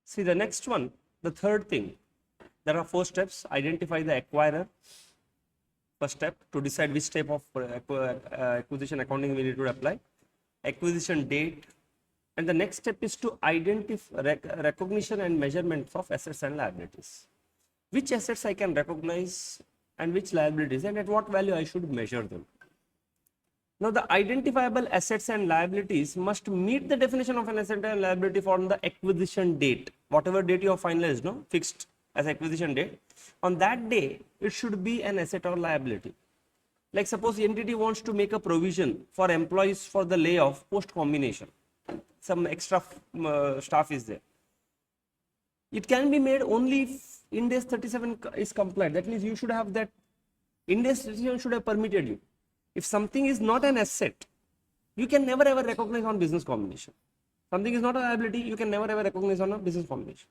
See the next one, the third thing. There are 4 steps. Identify the acquirer. First step, to decide which type of acquisition accounting we need to apply. Acquisition date. And the next step is to identify recognition and measurements of assets and liabilities. Which assets I can recognize and which liabilities, and at what value I should measure them. Now, the identifiable assets and liabilities must meet the definition of an asset and liability from the acquisition date. Whatever date you have finalized, no, fixed as acquisition date, on that day, it should be an asset or liability. Like suppose the entity wants to make a provision for employees for the layoff post combination. Some extra staff is there. It can be made only if Ind AS 37 is compliant. That means you should have that, Ind AS 37 should have permitted you. If something is not an asset, you can never ever recognize on business combination. Something is not a liability, you can never ever recognize on a business combination.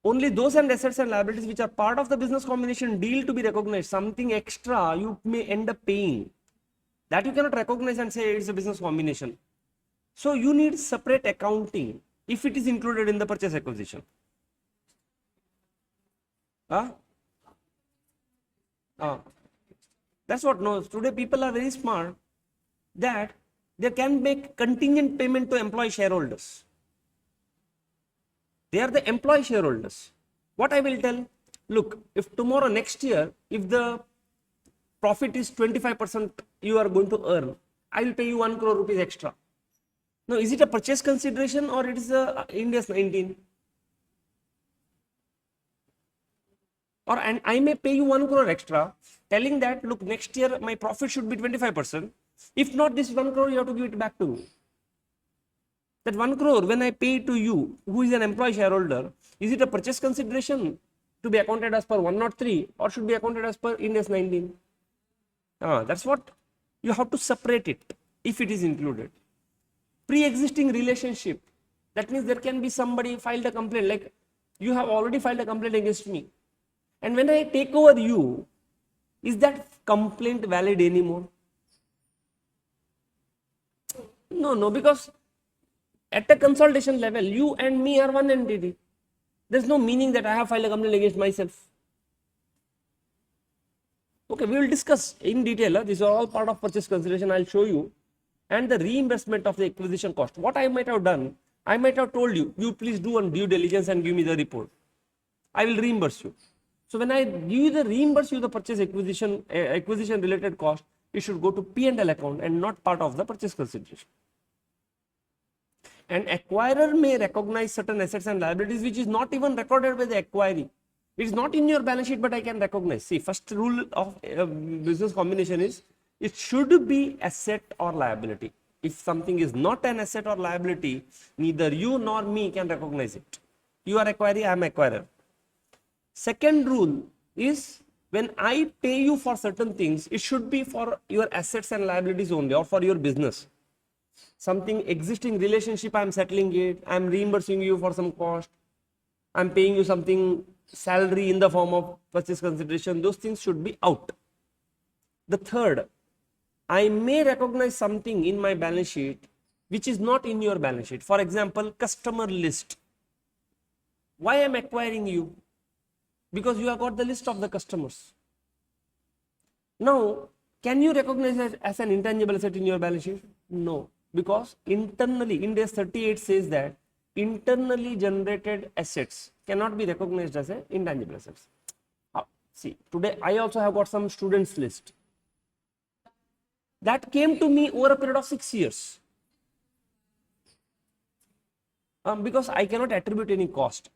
Only those and assets and liabilities which are part of the business combination deal to be recognized. Something extra you may end up paying. That you cannot recognize and say it's a business combination. So you need separate accounting if it is included in the purchase acquisition. That's what knows. Today people are very smart that they can make contingent payment to employee shareholders. They are the employee shareholders. What I will tell, look, if tomorrow next year, if the profit is 25% you are going to earn, I will pay you 1 crore rupees extra. Now, is it a purchase consideration or it is a Ind AS 19? Or and I may pay you 1 crore extra, telling that, look, next year my profit should be 25%. If not, this 1 crore you have to give it back to me. That 1 crore, when I pay to you, who is an employee shareholder, is it a purchase consideration to be accounted as per 103 or should be accounted as per Ind AS 19? That's what you have to separate it if it is included. Pre-existing relationship, that means there can be somebody filed a complaint, like you have already filed a complaint against me. And when I take over you, is that complaint valid anymore? No, because at a consultation level, you and me are one entity. There's no meaning that I have filed a complaint against myself. Okay, we will discuss in detail. These are all part of purchase consideration. I'll show you. And the reimbursement of the acquisition cost. What I might have done, I might have told you, you please do one due diligence and give me the report. I will reimburse you. So when I reimburse you the purchase acquisition related cost, it should go to P&L account and not part of the purchase consideration. An acquirer may recognize certain assets and liabilities which is not even recorded by the acquiring. It is not in your balance sheet, but I can recognize. See, first rule of business combination is it should be asset or liability. If something is not an asset or liability, neither you nor me can recognize it. You are acquiring, I am acquirer. Second rule is when I pay you for certain things, it should be for your assets and liabilities only or for your business. Something existing relationship, I am settling it, I am reimbursing you for some cost, I am paying you something salary in the form of purchase consideration, those things should be out. The third, I may recognize something in my balance sheet which is not in your balance sheet. For example, customer list. Why I am acquiring you? Because you have got the list of the customers. Now, can you recognize it as an intangible asset in your balance sheet? No, because internally, Ind AS 38 says that internally generated assets cannot be recognized as an intangible assets. See, today I also have got some students list. That came to me over a period of 6 years. Because I cannot attribute any cost.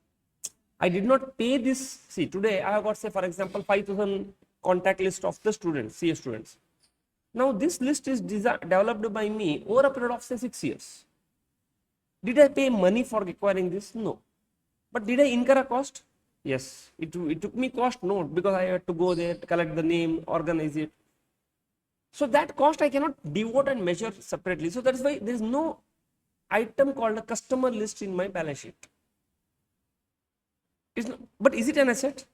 I did not pay this. See, today I have got, say, for example, 5,000 contact list of the students, CA students. Now, this list is developed by me over a period of, say, 6 years. Did I pay money for acquiring this? No. But did I incur a cost? Yes. It took me cost, no, because I had to go there, collect the name, organize it. So that cost I cannot devote and measure separately. So that is why there is no item called a customer list in my balance sheet. But is it an asset?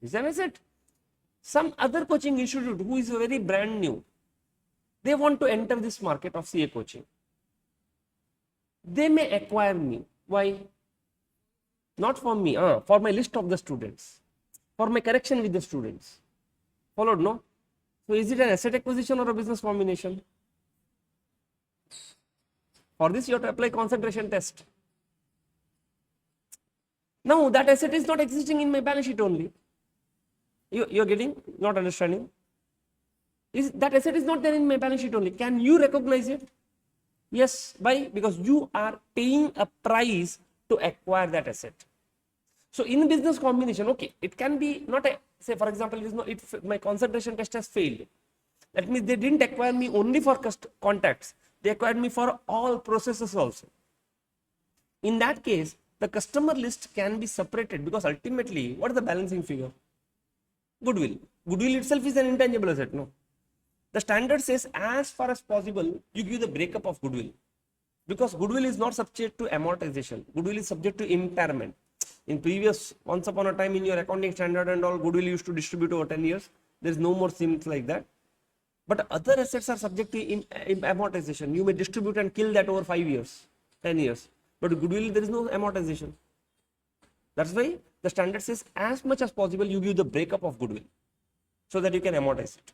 It's an asset. Some other coaching institute who is very brand new, they want to enter this market of CA coaching. They may acquire me. Why? Not for me, for my list of the students, for my correction with the students. Followed, no? So is it an asset acquisition or a business combination? For this, you have to apply concentration test. Now, that asset is not existing in my balance sheet only. You're getting, not understanding? That asset is not there in my balance sheet only. Can you recognize it? Yes. Why? Because you are paying a price to acquire that asset. So in business combination, okay, it can be not a, say for example, it is not, my concentration test has failed. That means they didn't acquire me only for contacts. They acquired me for all processes also. In that case, the customer list can be separated, because ultimately, what is the balancing figure? Goodwill. Goodwill itself is an intangible asset, no? The standard says as far as possible, you give the breakup of goodwill, because goodwill is not subject to amortization. Goodwill is subject to impairment. In previous, once upon a time in your accounting standard and all, goodwill used to distribute over 10 years. There is no more things like that. But other assets are subject to amortization. You may distribute and kill that over 5 years, 10 years. But goodwill, there is no amortization. That's why the standard says as much as possible, you give the breakup of goodwill so that you can amortize it.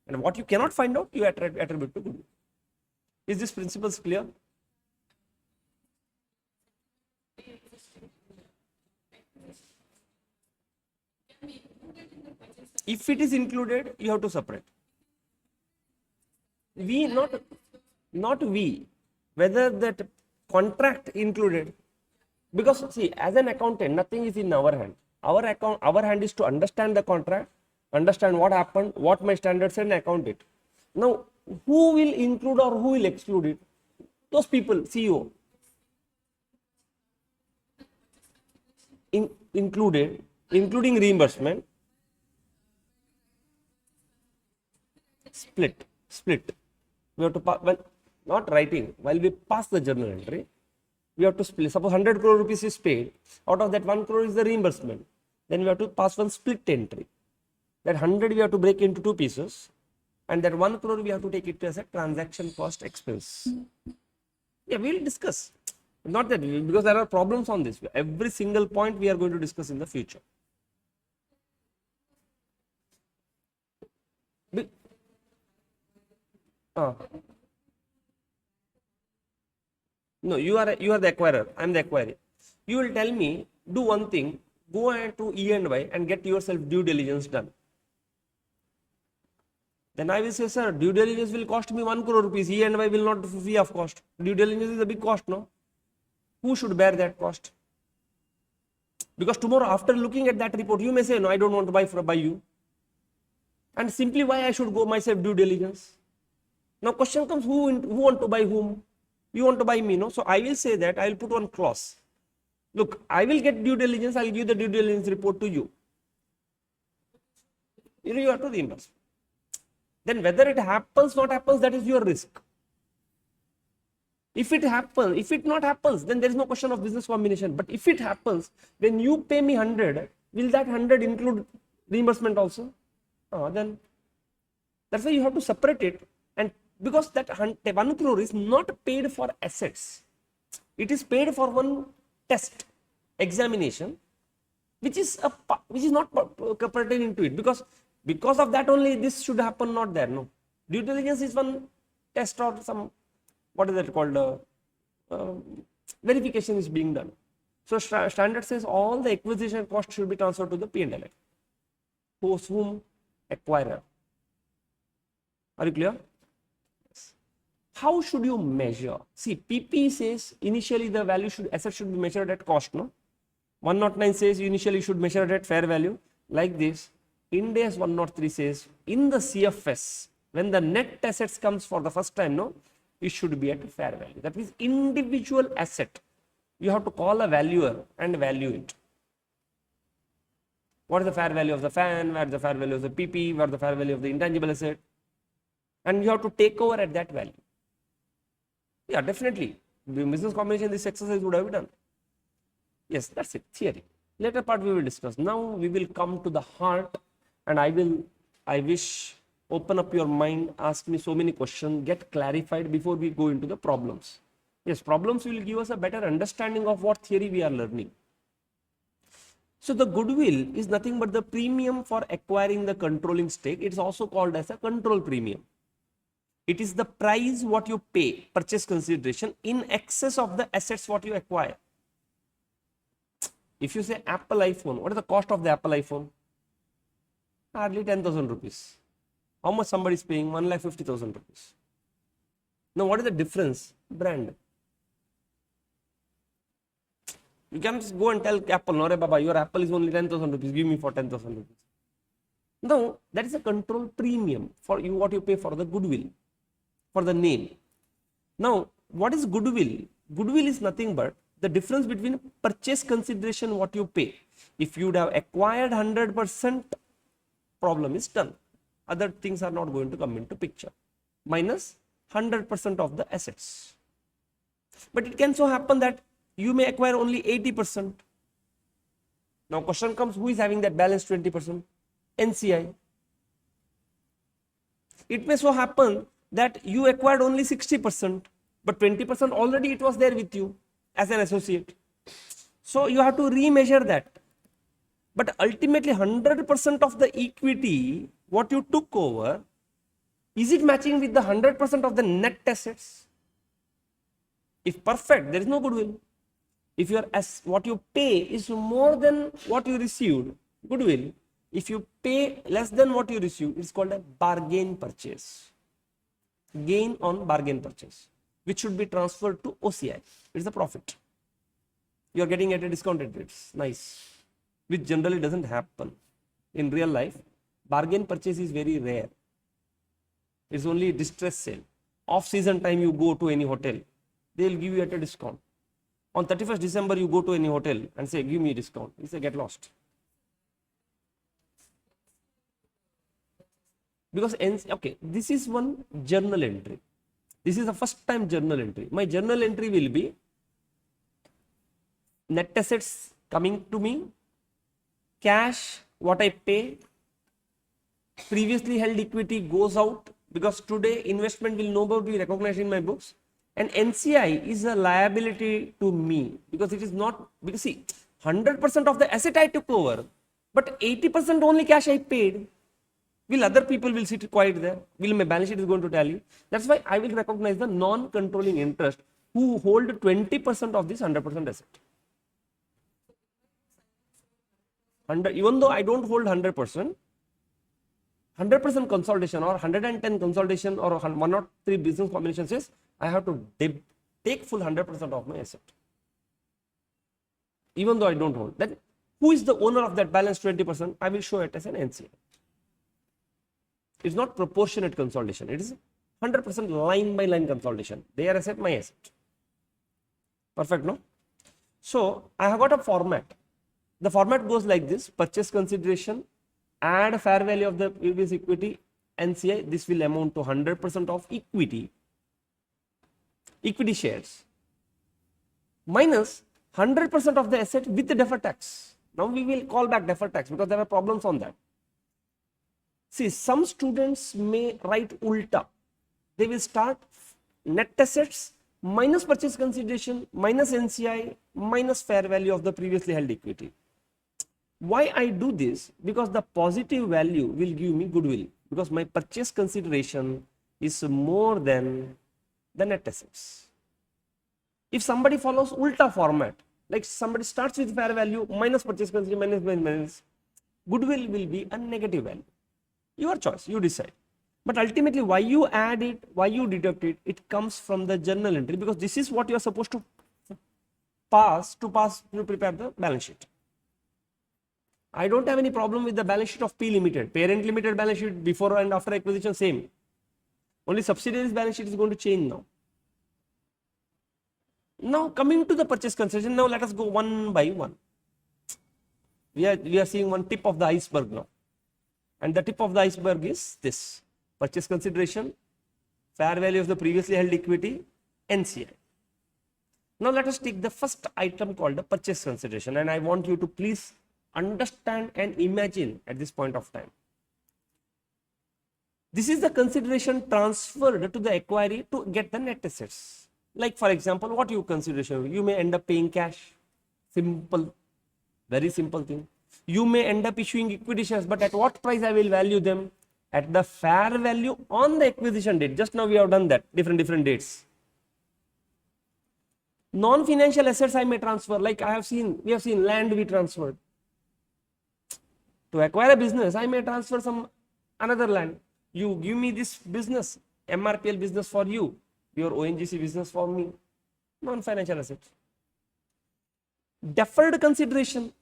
And what you cannot find out, you attribute to goodwill. Is this principle clear? If it is included, you have to separate. We, not we, whether that contract included, because see, as an accountant, nothing is in our hand. Our hand is to understand the contract, understand what happened, what my standard said, and account it. Now, who will include or who will exclude it? Those people, CEO. Included, including reimbursement. Split. We have to pass, well, not writing, while we pass the journal entry, we have to split. Suppose 100 crore rupees is paid, out of that 1 crore is the reimbursement. Then we have to pass one split entry. That 100 we have to break into 2 pieces, and that 1 crore we have to take it as a transaction cost expense. Yeah, we will discuss. Not that, because there are problems on this. Every single point we are going to discuss in the future. No, you are the acquirer. I am the acquirer. You will tell me, do one thing, go to E&Y and get yourself due diligence done. Then I will say, sir, due diligence will cost me 1 crore rupees. E&Y will not be free of cost. Due diligence is a big cost, no? Who should bear that cost? Because tomorrow, after looking at that report, you may say, no, I don't want to buy by you. And simply why I should go myself due diligence? Now question comes, who want to buy whom? You want to buy me, no? So I will say that I will put one clause. Look, I will get due diligence, I will give the due diligence report to you. You have to reimburse. Then whether it happens, not happens, that is your risk. If it happens, if it not happens, then there is no question of business combination. But if it happens, when you pay me 100, will that 100 include reimbursement also? Then that's why you have to separate it. And because that 1 crore is not paid for assets, it is paid for one test examination, which is not pertaining to it. Because of that only this should happen, not there. No, due diligence is one test or some, what is that called, verification is being done. So standard says all the acquisition cost should be transferred to the P&L. Post whom? Acquirer. Are you clear? Yes. How should you measure? See, PP says initially the value asset should be measured at cost, no? 109 says initially should measure it at fair value. Like this, Ind AS 103 says in the CFS, when the net assets comes for the first time, no, it should be at fair value. That means individual asset, you have to call a valuer and value it. What is the fair value of the fan? Where is the fair value of the PP? Where is the fair value of the intangible asset? And you have to take over at that value. Yeah, definitely. The business combination, this exercise would have been done. Yes, that's it. Theory. Later part we will discuss. Now we will come to the heart, and I wish, open up your mind, ask me so many questions, get clarified before we go into the problems. Yes, problems will give us a better understanding of what theory we are learning. So the goodwill is nothing but the premium for acquiring the controlling stake. It is also called as a control premium. It is the price what you pay, purchase consideration, in excess of the assets what you acquire. If you say Apple iPhone, what is the cost of the Apple iPhone? Hardly 10,000 rupees. How much somebody is paying? 1,50,000 rupees. Now what is the difference? Brand. You can just go and tell Apple, no, Baba, your Apple is only 10,000 rupees, give me for 10,000 rupees. No, that is a control premium for you, what you pay for the goodwill, for the name. Now, what is goodwill? Goodwill is nothing but the difference between purchase consideration, what you pay. If you would have acquired 100%, problem is done. Other things are not going to come into picture. Minus 100% of the assets. But it can so happen that you may acquire only 80%. Now question comes, who is having that balance 20%? NCI. It may so happen that you acquired only 60%, but 20% already it was there with you as an associate. So you have to remeasure that. But ultimately 100% of the equity, what you took over, is it matching with the 100% of the net assets? If perfect, there is no goodwill. If what you pay is more than what you received, goodwill. If you pay less than what you receive, it's called a bargain purchase. Gain on bargain purchase, which should be transferred to OCI. It's the profit. You are getting at a discounted rates. Nice. Which generally doesn't happen. In real life, bargain purchase is very rare. It's only distress sale. Off-season time you go to any hotel, they will give you at a discount. On 31st December, you go to any hotel and say, give me a discount. You say, get lost. Because, okay, this is one journal entry. This is the first time journal entry. My journal entry will be net assets coming to me, cash, what I pay, previously held equity goes out, because today investment will no more be recognized in my books. And NCI is a liability to me, because it is not, because see, 100% of the asset I took over, but 80% only cash I paid. Will other people will sit quiet there? Will my balance sheet is going to tally? That's why I will recognize the non-controlling interest who hold 20% of this 100% asset. Even though I don't hold 100%, 100% consolidation or 110 consolidation or 103 business combination says I have to take full 100% of my asset. Even though I don't hold. Then who is the owner of that balance 20%? I will show it as an NCI. It's not proportionate consolidation. It is 100% line by line consolidation. Their asset, my asset. Perfect, no? So I have got a format. The format goes like this: purchase consideration, add fair value of the previous equity, NCI. This will amount to 100% of equity shares, minus 100% of the asset with the deferred tax. Now we will call back deferred tax because there are problems on that. See, some students may write ulta. They will start net assets minus purchase consideration minus NCI minus fair value of the previously held equity. Why I do this? Because the positive value will give me goodwill, because my purchase consideration is more than the net assets. If somebody follows ulta format, like somebody starts with fair value minus purchase consideration minus, goodwill will be a negative value. Your choice, you decide. But ultimately, why you add it, why you deduct it, it comes from the journal entry, because this is what you are supposed to prepare the balance sheet. I don't have any problem with the balance sheet of P Limited. Parent Limited balance sheet before and after acquisition same. Only subsidiaries balance sheet is going to change now. Now coming to the purchase consideration, now let us go one by one. We are seeing one tip of the iceberg now. And the tip of the iceberg is this: purchase consideration, fair value of the previously held equity, NCI. Now let us take the first item called the purchase consideration, and I want you to please understand and imagine at this point of time. This is the consideration transferred to the acquiree to get the net assets. Like for example, what you consideration? You may end up paying cash. Simple, very simple thing. You may end up issuing equity shares, but at what price I will value them? At the fair value on the acquisition date. Just now we have done that, different dates. Non-financial assets I may transfer, like we have seen land we transferred. To acquire a business, I may transfer some another land. You give me this business, MRPL business for you, your ONGC business for me. Non-financial assets. Deferred consideration.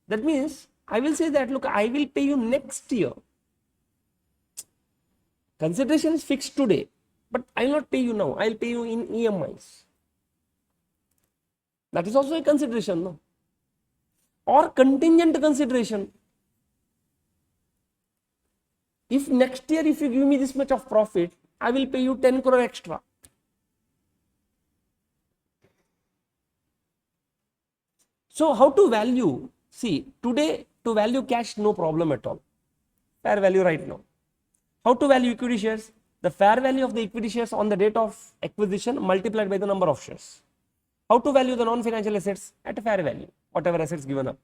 That means I will say that, look, I will pay you next year. Consideration is fixed today, but I will not pay you now. I will pay you in EMIs. That is also a consideration, no? Or contingent consideration. If next year, if you give me this much of profit, I will pay you 10 crore extra. So how to value? See, today to value cash, no problem at all. Fair value right now. How to value equity shares? The fair value of the equity shares on the date of acquisition multiplied by the number of shares. How to value the non-financial assets? At a fair value, whatever assets given up.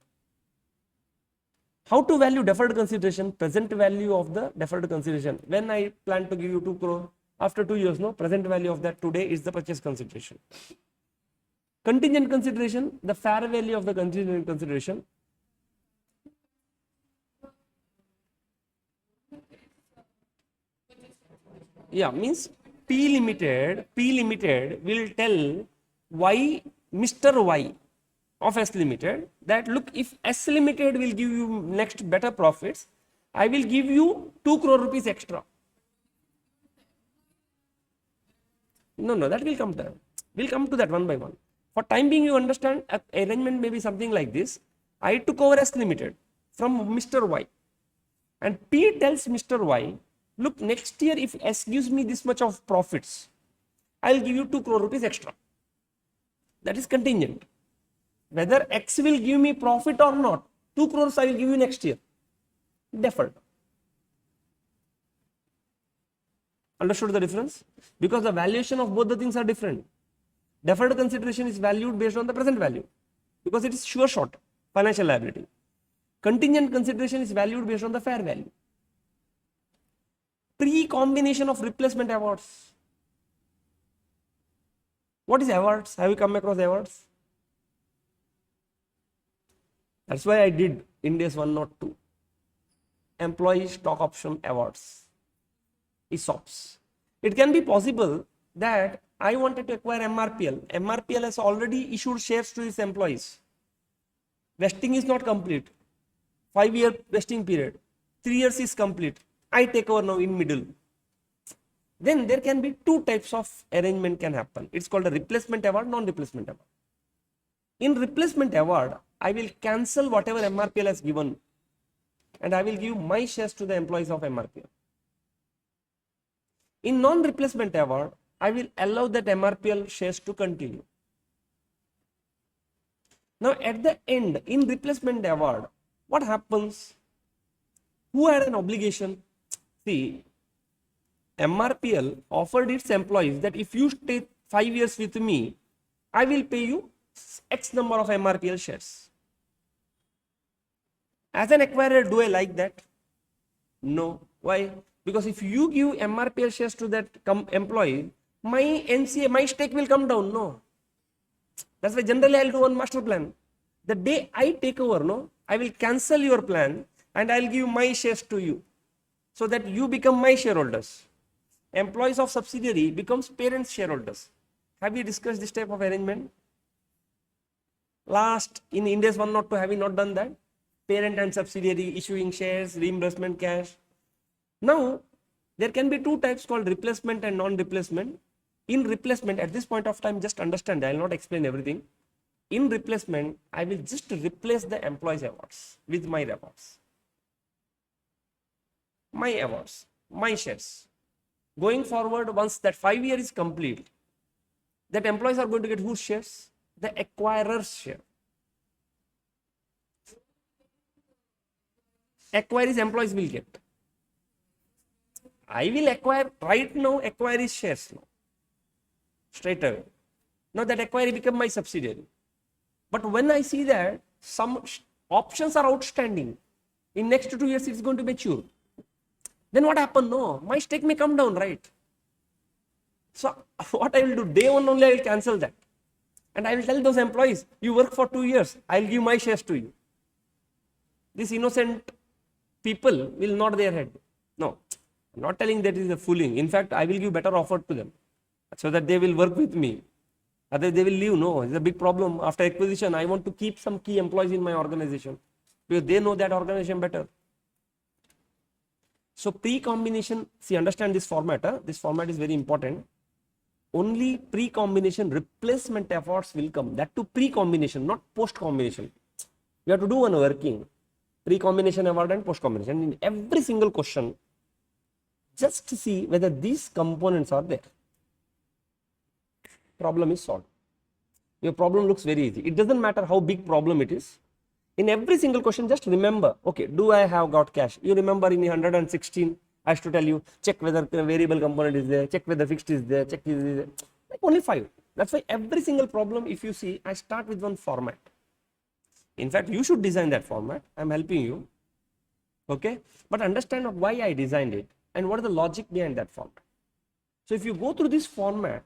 How to value deferred consideration? Present value of the deferred consideration. When I plan to give you 2 crore, after 2 years, no, present value of that today is the purchase consideration. Contingent consideration, the fair value of the contingent consideration. Yeah, means P Limited will tell Y, Mr. Y of S Limited that, look, if S Limited will give you next better profits, I will give you 2 crore rupees extra. No, that will come there. We'll come to that one by one. For time being, you understand, arrangement may be something like this. I took over S Limited from Mr. Y, and P tells Mr. Y, look, next year if S gives me this much of profits, I will give you 2 crore rupees extra. That is contingent. Whether X will give me profit or not, 2 crores I will give you next year. Deferred. Understood the difference? Because the valuation of both the things are different. Deferred consideration is valued based on the present value because it is sure short, financial liability. Contingent consideration is valued based on the fair value. Pre-combination of replacement awards. What is awards? Have you come across awards? That's why I did Ind AS 102. Employee stock option awards. ESOPs. It can be possible that I wanted to acquire MRPL. MRPL has already issued shares to its employees. Vesting is not complete. 5-year vesting period. 3 years is complete. I take over now in middle. Then there can be 2 types of arrangement can happen. It's called a replacement award, non-replacement award. In replacement award, I will cancel whatever MRPL has given and I will give my shares to the employees of MRPL. In non-replacement award, I will allow that MRPL shares to continue. Now at the end, in replacement award, what happens? Who had an obligation? See, MRPL offered its employees that if you stay 5 years with me, I will pay you X number of MRPL shares. As an acquirer, do I like that? No. Why? Because if you give MRPL shares to that employee, my NCA, my stake will come down. No. That's why generally I'll do one master plan. The day I take over, no, I will cancel your plan and I'll give my shares to you so that you become my shareholders. Employees of subsidiary becomes parents shareholders. Have you discussed this type of arrangement? Last in Ind AS 102, have you not done that? Parent and subsidiary issuing shares, reimbursement cash. Now, there can be 2 types called replacement and non-replacement. In replacement, at this point of time, just understand, I will not explain everything. In replacement, I will just replace the employees' awards with my awards. My awards, my shares. Going forward, once that 5 year is complete, that employees are going to get whose shares? The acquirer's share. Acquirees employees will get. I will acquire right now, acquirees shares now. Straight away. Now that acquiree become my subsidiary. But when I see that some Options are outstanding. In next 2 years, it's going to mature. Then what happened? No, my stake may come down, right? So what I will do, day one only I will cancel that. And I will tell those employees, you work for 2 years, I will give my shares to you. These innocent people will nod their head. No, I'm not telling that is a fooling. In fact, I will give better offer to them so that they will work with me. Otherwise, they will leave. No, it's a big problem. After acquisition, I want to keep some key employees in my organization because they know that organization better. So pre-combination, see, understand this format. This format is very important. Only pre-combination replacement efforts will come. That to pre-combination, not post-combination. You have to do one working. Pre-combination effort and post-combination. In every single question, just to see whether these components are there. Problem is solved. Your problem looks very easy. It doesn't matter how big problem it is. In every single question, just remember, okay, do I have got cash? You remember in 116, I have to tell you, check whether the variable component is there, check whether fixed is there, check is there. Like only 5. That's why every single problem, if you see, I start with one format. In fact, you should design that format. I'm helping you. Okay. But understand why I designed it and what is the logic behind that format. So if you go through this format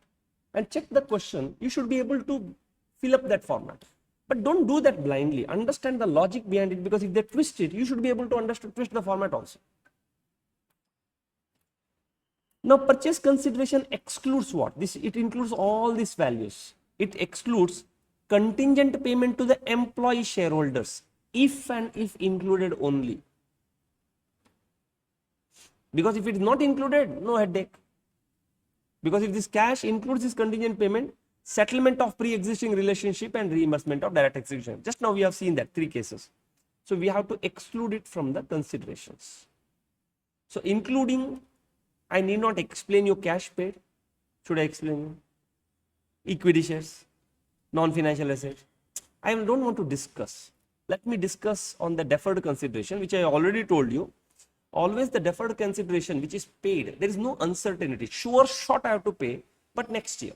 and check the question, you should be able to fill up that format. But don't do that blindly. Understand the logic behind it, because if they twist it, you should be able to understand, twist the format also. Now, purchase consideration excludes what? It includes all these values. It excludes contingent payment to the employee shareholders, if and if included only. Because if it is not included, no headache. Because if this cash includes this contingent payment, settlement of pre-existing relationship and reimbursement of direct execution. Just now we have seen that 3 cases. So we have to exclude it from the considerations. So including, I need not explain your cash paid. Should I explain? Equity shares, non-financial assets. I don't want to discuss. Let me discuss on the deferred consideration, which I already told you. Always the deferred consideration which is paid, there is no uncertainty. Sure shot I have to pay, but next year.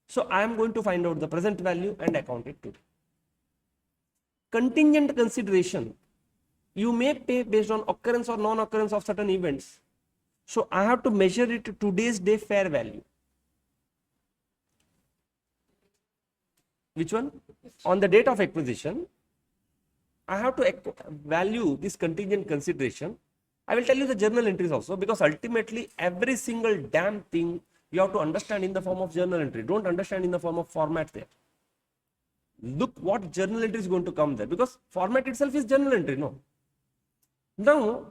So I am going to find out the present value and account it today. Contingent consideration, you may pay based on occurrence or non-occurrence of certain events. So I have to measure it to today's day fair value. Which one? On the date of acquisition, I have to value this contingent consideration. I will tell you the journal entries also, because ultimately every single damn thing you have to understand in the form of journal entry. Don't understand in the form of format there. Look what journal entry is going to come there, because format itself is journal entry, no? Now,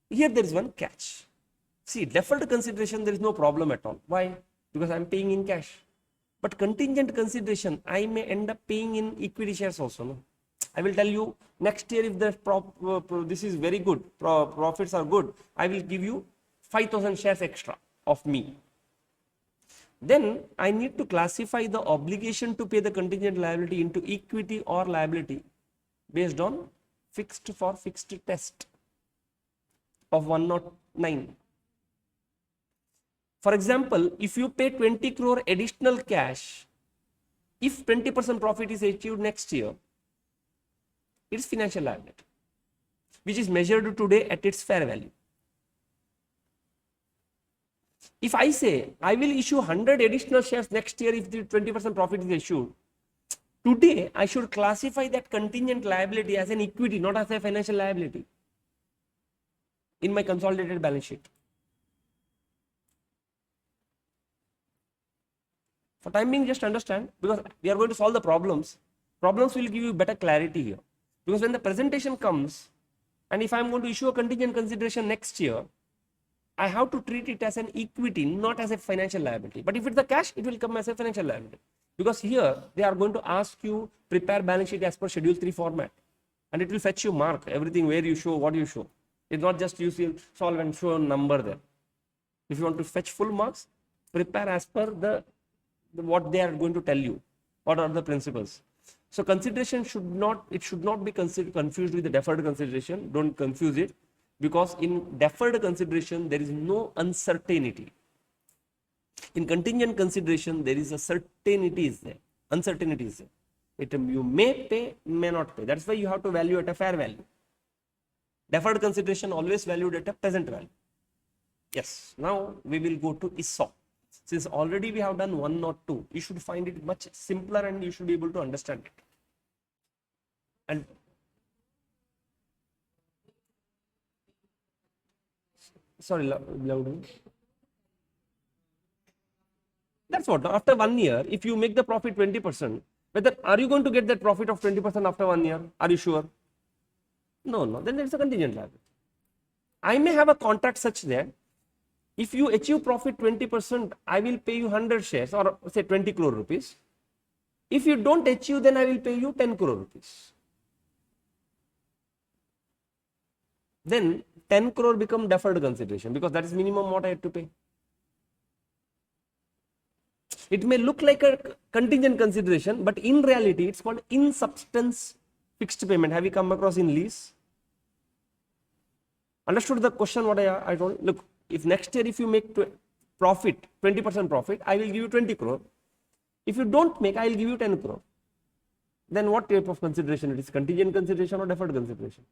here there is one catch. See, deferred consideration, there is no problem at all. Why? Because I am paying in cash. But contingent consideration, I may end up paying in equity shares also, no? I will tell you next year if the this is very good, profits are good, I will give you 5,000 shares extra of me. Then I need to classify the obligation to pay the contingent liability into equity or liability based on fixed for fixed test of 109. For example, if you pay 20 crore additional cash, if 20% profit is achieved next year, it is financial liability, which is measured today at its fair value. If I say I will issue 100 additional shares next year if the 20% profit is issued, today I should classify that contingent liability as an equity, not as a financial liability in my consolidated balance sheet. For time being, just understand, because we are going to solve the problems. Problems will give you better clarity here. Because when the presentation comes, and if I am going to issue a contingent consideration next year, I have to treat it as an equity, not as a financial liability. But if it's the cash, it will come as a financial liability. Because here, they are going to ask you, prepare balance sheet as per Schedule 3 format. And it will fetch you mark, everything where you show, what you show. It's not just you solve and show a number there. If you want to fetch full marks, prepare as per what they are going to tell you. What are the principles? So consideration should not be confused with the deferred consideration. Don't confuse it, because in deferred consideration there is no uncertainty. In contingent consideration there is a certainty is there. Uncertainty is there. You may pay, may not pay. That's why you have to value at a fair value. Deferred consideration always valued at a present value. Yes, now we will go to ESOP. Since already we have done 1 or 2, you should find it much simpler and you should be able to understand it. And sorry, louder. That's what, after 1 year, if you make the profit 20%, whether are you going to get that profit of 20% after 1 year? Are you sure? No, then it's a contingent liability. I may have a contract such that if you achieve profit 20%, I will pay you 100 shares or say 20 crore rupees. If you don't achieve, then I will pay you 10 crore rupees. Then 10 crore become deferred consideration because that is minimum what I have to pay. It may look like a contingent consideration, but in reality, it's called in substance fixed payment. Have you come across in lease? Understood the question what I told? Look, if next year if you make profit, 20% profit, I will give you 20 crore. If you don't make, I will give you 10 crore. Then what type of consideration it is? Contingent consideration or deferred consideration?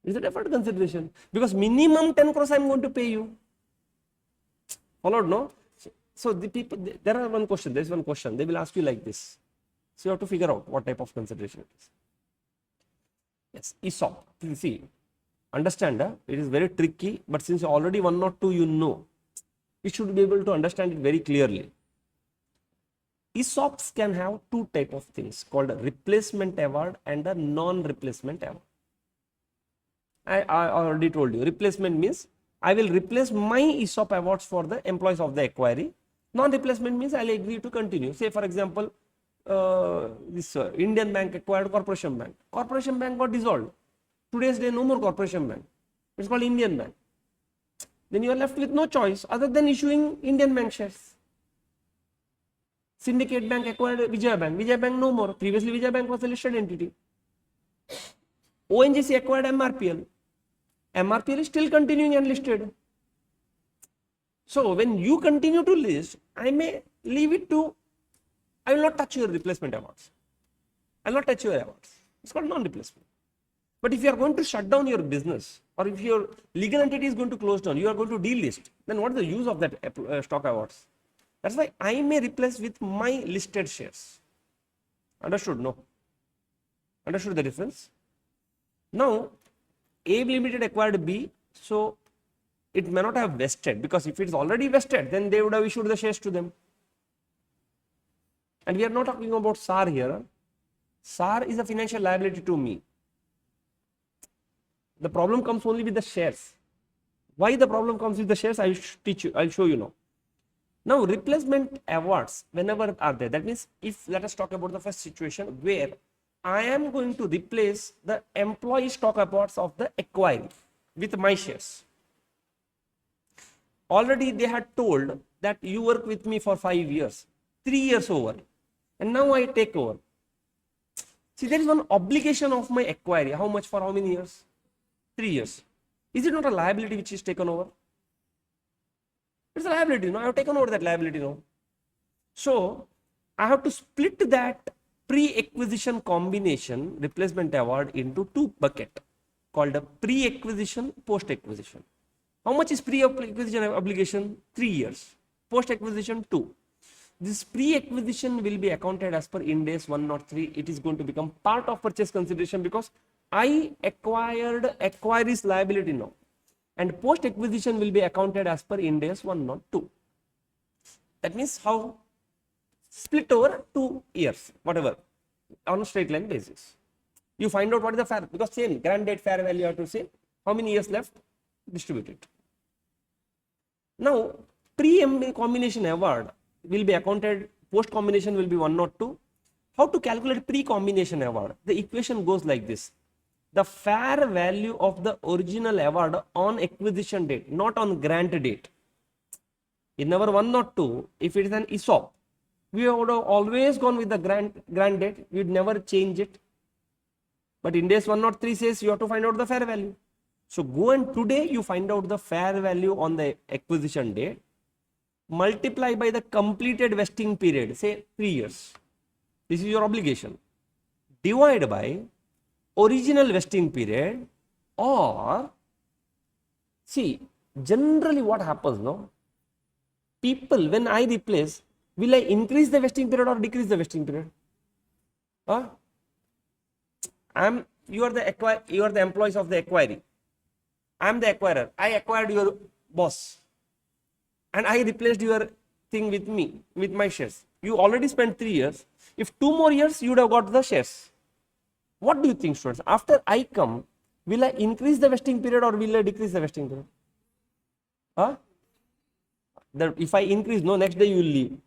It's a deferred consideration because minimum 10 crores I am going to pay you. Followed, no? So the people, there is one question, they will ask you like this. So you have to figure out what type of consideration it is. Yes, ESOP, see, understand, it is very tricky, but since already 1 or 2 you know, you should be able to understand it very clearly. ESOPs can have 2 type of things called a replacement award and a non-replacement award. I already told you, replacement means I will replace my ESOP awards for the employees of the equerry. Non-replacement means I will agree to continue. Say for example, this Indian bank acquired Corporation Bank. Corporation Bank got dissolved. Today's day, no more Corporation Bank. It's called Indian Bank. Then you are left with no choice other than issuing Indian Bank shares. Syndicate Bank acquired Vijaya Bank. Vijaya Bank no more. Previously, Vijaya Bank was a listed entity. ONGC acquired MRPL. MRPL is still continuing and listed. So when you continue to list, I may leave it to, I will not touch your replacement awards. I will not touch your awards. It's called non-replacement. But if you are going to shut down your business, or if your legal entity is going to close down, you are going to delist, then what is the use of that stock awards? That's why I may replace with my listed shares. Understood? No. Understood the difference? Now, A Limited acquired B, so it may not have vested, because if it is already vested, then they would have issued the shares to them. And we are not talking about SAR here. SAR is a financial liability to me. The problem comes only with the shares. Why the problem comes with the shares, I will teach you, I will show you now. Now, replacement awards, whenever are there, that means if, let us talk about the first situation where I am going to replace the employee stock awards of the equerry with my shares. Already they had told that you work with me for 5 years, 3 years over, and now I take over. See, there is one obligation of my equerry. How much for how many years? 3 years. Is it not a liability which is taken over? It's a liability. No, I have taken over that liability now. So I have to split that pre-acquisition combination replacement award into 2 buckets called a pre-acquisition, post-acquisition. How much is pre-acquisition obligation? 3 years. Post-acquisition 2. This pre-acquisition will be accounted as per Ind AS 103. It is going to become part of purchase consideration because I acquired equerry's liability now. And post-acquisition will be accounted as per Ind AS 102. That means how? Split over 2 years, whatever, on a straight line basis. You find out what is the fair, because same grant date fair value you have to say, how many years left, distribute it. Now, pre-combination award will be accounted, post-combination will be 102. How to calculate pre-combination award? The equation goes like this. The fair value of the original award on acquisition date, not on grant date. In our 102, if it is an ESOP, we would have always gone with the grant date. We would never change it. But Ind AS 103 says you have to find out the fair value. So go and today you find out the fair value on the acquisition date. Multiply by the completed vesting period, say 3 years. This is your obligation. divide by original vesting period, or see, generally what happens, no? People, when I replace, will I increase the vesting period or decrease the vesting period? Huh? You are the employees of the acquiree. I am the acquirer. I acquired your boss, and I replaced your thing with me, with my shares. You already spent 3 years. If 2 more years, you would have got the shares. What do you think, students? After I come, will I increase the vesting period or will I decrease the vesting period? Huh? If I increase, no, next day you will leave.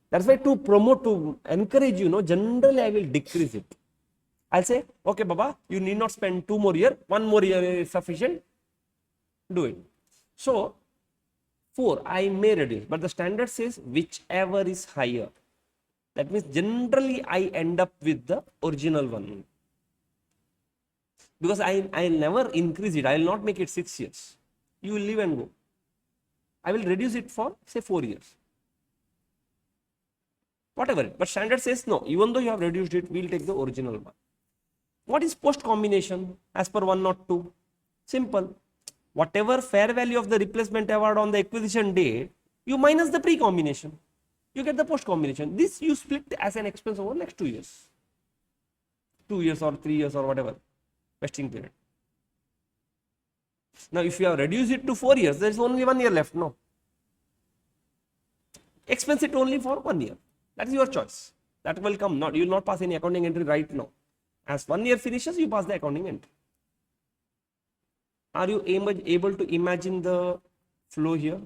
That's why to promote, to encourage you, no, generally I will decrease it. I'll say, okay, Baba, you need not spend 2 more years, 1 more year is sufficient, do it. So, 4, I may reduce, but the standard says whichever is higher. That means generally I end up with the original one. Because I never increase it, I will not make it 6 years. You will leave and go. I will reduce it for, say, 4 years. Whatever, but standard says no, even though you have reduced it, we will take the original one. What is post combination as per 102? Simple. Whatever fair value of the replacement award on the acquisition date, you minus the pre-combination. You get the post combination. This you split as an expense over next 2 years. 2 years or 3 years or whatever vesting period. Now, if you have reduced it to 4 years, there is only 1 year left. No. Expense it only for 1 year. That is your choice. That will come. You will not pass any accounting entry right now. As 1 year finishes, you pass the accounting entry. Are you able to imagine the flow here?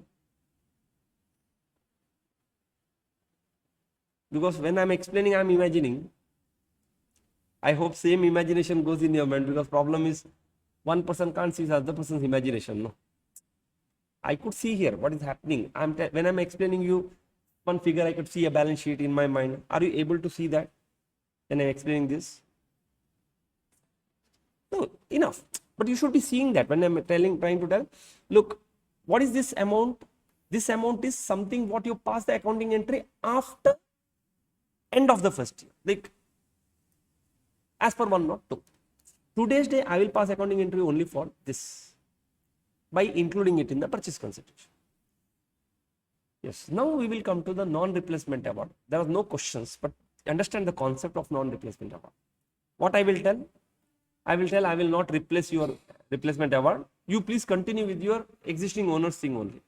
Because when I am explaining, I am imagining. I hope same imagination goes in your mind, because problem is one person can't see the other person's imagination. No, I could see here what is happening. When I am explaining you one figure, I could see a balance sheet in my mind. Are you able to see that when I am explaining this? No, enough. But you should be seeing that when I am trying to tell, look, what is this amount? This amount is something what you pass the accounting entry after end of the first year. Like as per 102. Today's day, I will pass accounting entry only for this by including it in the purchase consideration. Yes, now we will come to the non-replacement award. There are no questions, but understand the concept of non-replacement award. What I will tell? I will not replace your replacement award. You please continue with your existing owner's thing only.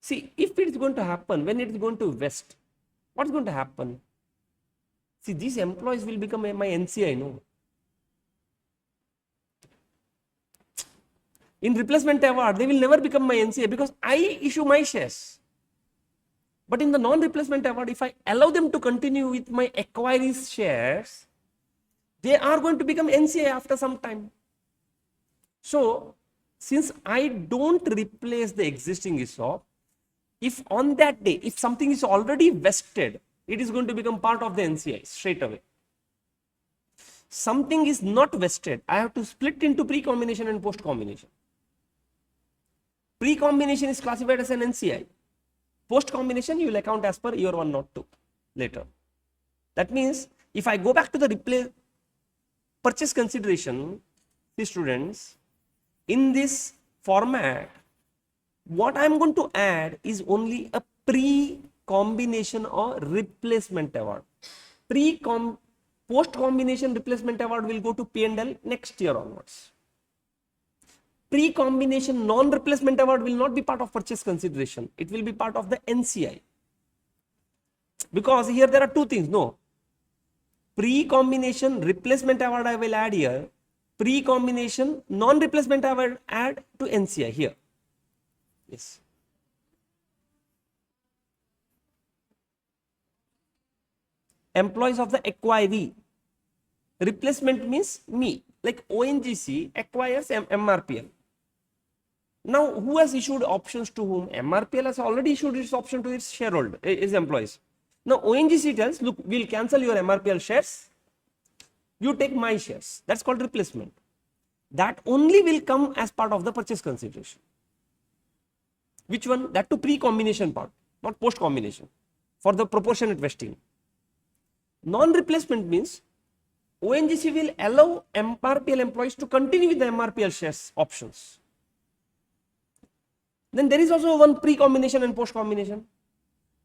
See, if it is going to happen, when it is going to vest, what is going to happen? See, these employees will become my NCI, no? In replacement award, they will never become my NCI because I issue my shares. But in the non-replacement award, if I allow them to continue with my acquiree's shares, they are going to become NCI after some time. So, since I don't replace the existing ESOP, if on that day, if something is already vested, it is going to become part of the NCI straight away. Something is not vested, I have to split into pre-combination and post-combination. Pre-combination is classified as an NCI. Post-combination, you will account as per year 102 later. That means, if I go back to the purchase consideration, the students, in this format, what I am going to add is only a pre-combination or replacement award. Post-combination replacement award will go to P&L next year onwards. Pre-combination non-replacement award will not be part of purchase consideration. It will be part of the NCI. Because here there are two things. No. Pre-combination replacement award I will add here. Pre-combination non-replacement award add to NCI here. Yes. Employees of the acquiree. Replacement means me. Like ONGC acquires MRPL. Now, who has issued options to whom? MRPL has already issued its option to its shareholder, its employees. Now, ONGC tells, look, we'll cancel your MRPL shares. You take my shares. That's called replacement. That only will come as part of the purchase consideration. Which one? That to pre-combination part, not post-combination, for the proportionate vesting. Non-replacement means ONGC will allow MRPL employees to continue with the MRPL shares options. Then there is also one pre-combination and post-combination.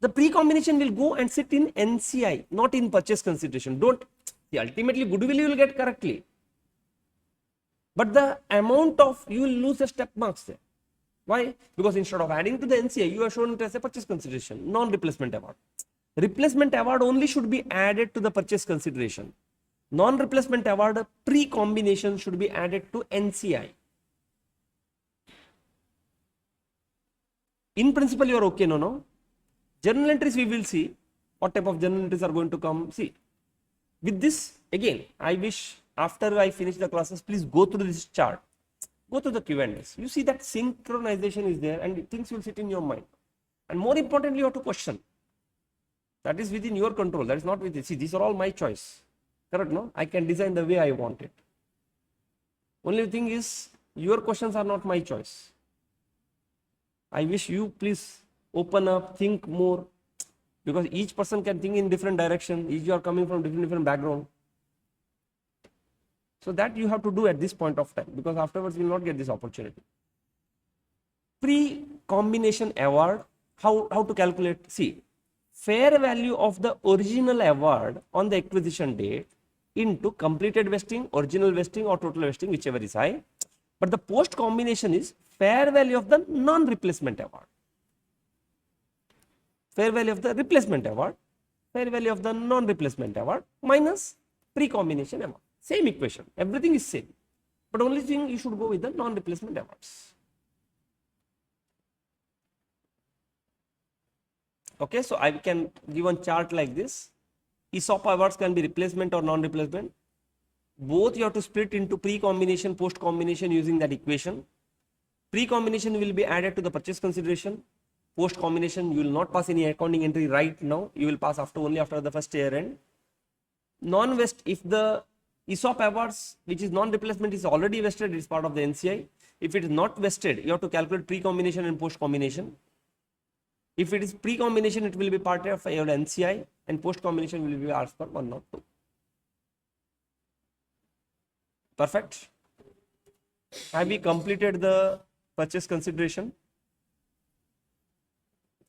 The pre-combination will go and sit in NCI, not in purchase consideration. Don't see, ultimately goodwill you will get correctly, but the amount of you will lose the step marks there. Why? Because instead of adding to the NCI, you are shown it as a purchase consideration, non-replacement award. Replacement award only should be added to the purchase consideration. Non-replacement award pre-combination should be added to NCI. In principle, you are okay, no? Journal entries, we will see what type of journal entries are going to come. See, with this, again, I wish after I finish the classes, please go through this chart. Go to the Q&As. You see that synchronization is there and things will sit in your mind. And more importantly, you have to question. That is within your control. That is not within. See, these are all my choice. Correct, no? I can design the way I want it. Only thing is, your questions are not my choice. I wish you please open up, think more, because each person can think in different direction. Each you are coming from different background. So that you have to do at this point of time, because afterwards you will not get this opportunity. Pre-combination award, how to calculate? See, fair value of the original award on the acquisition date into completed vesting, original vesting or total vesting, whichever is high. But the post combination is fair value of the non-replacement award. Fair value of the replacement award, fair value of the non-replacement award minus pre-combination award. Same equation, everything is same. But only thing you should go with the non-replacement awards. Okay, so I can give one chart like this. ESOP awards can be replacement or non-replacement. Both you have to split into pre-combination, post-combination using that equation. Pre-combination will be added to the purchase consideration. Post-combination, you will not pass any accounting entry right now. You will pass only after the first year end. Non-vest, if the ESOP awards, which is non-replacement, is already vested, it is part of the NCI. If it is not vested, you have to calculate pre-combination and post-combination. If it is pre-combination, it will be part of your NCI, and post-combination will be as per 102. Perfect. Have we completed the purchase consideration?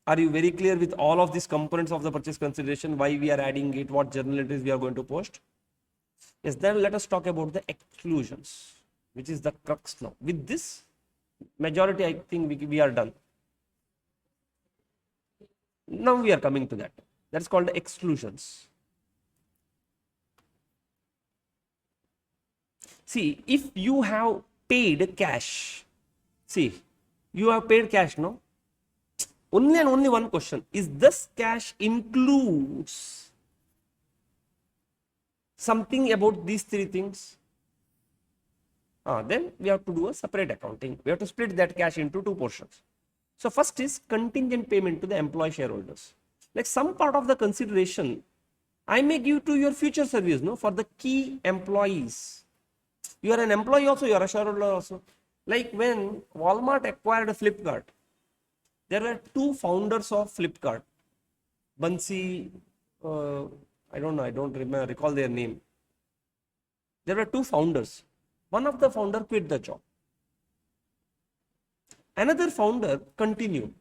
Are you very clear with all of these components of the purchase consideration, why we are adding it, what journal entries we are going to post? Yes, then let us talk about the exclusions, which is the crux now. With this, majority I think we are done. Now we are coming to that. That is called the exclusions. See, if you have paid cash, see, you have paid cash, no? Only and only one question, is this cash includes something about these three things? Then we have to do a separate accounting. We have to split that cash into two portions. So first is contingent payment to the employee shareholders. Like some part of the consideration I may give to your future service, no, for the key employees. You are an employee also, you are a shareholder also. Like when Walmart acquired Flipkart, there were two founders of Flipkart. Bansi, I don't know, I don't recall their name. There were two founders. One of the founder quit the job. Another founder continued.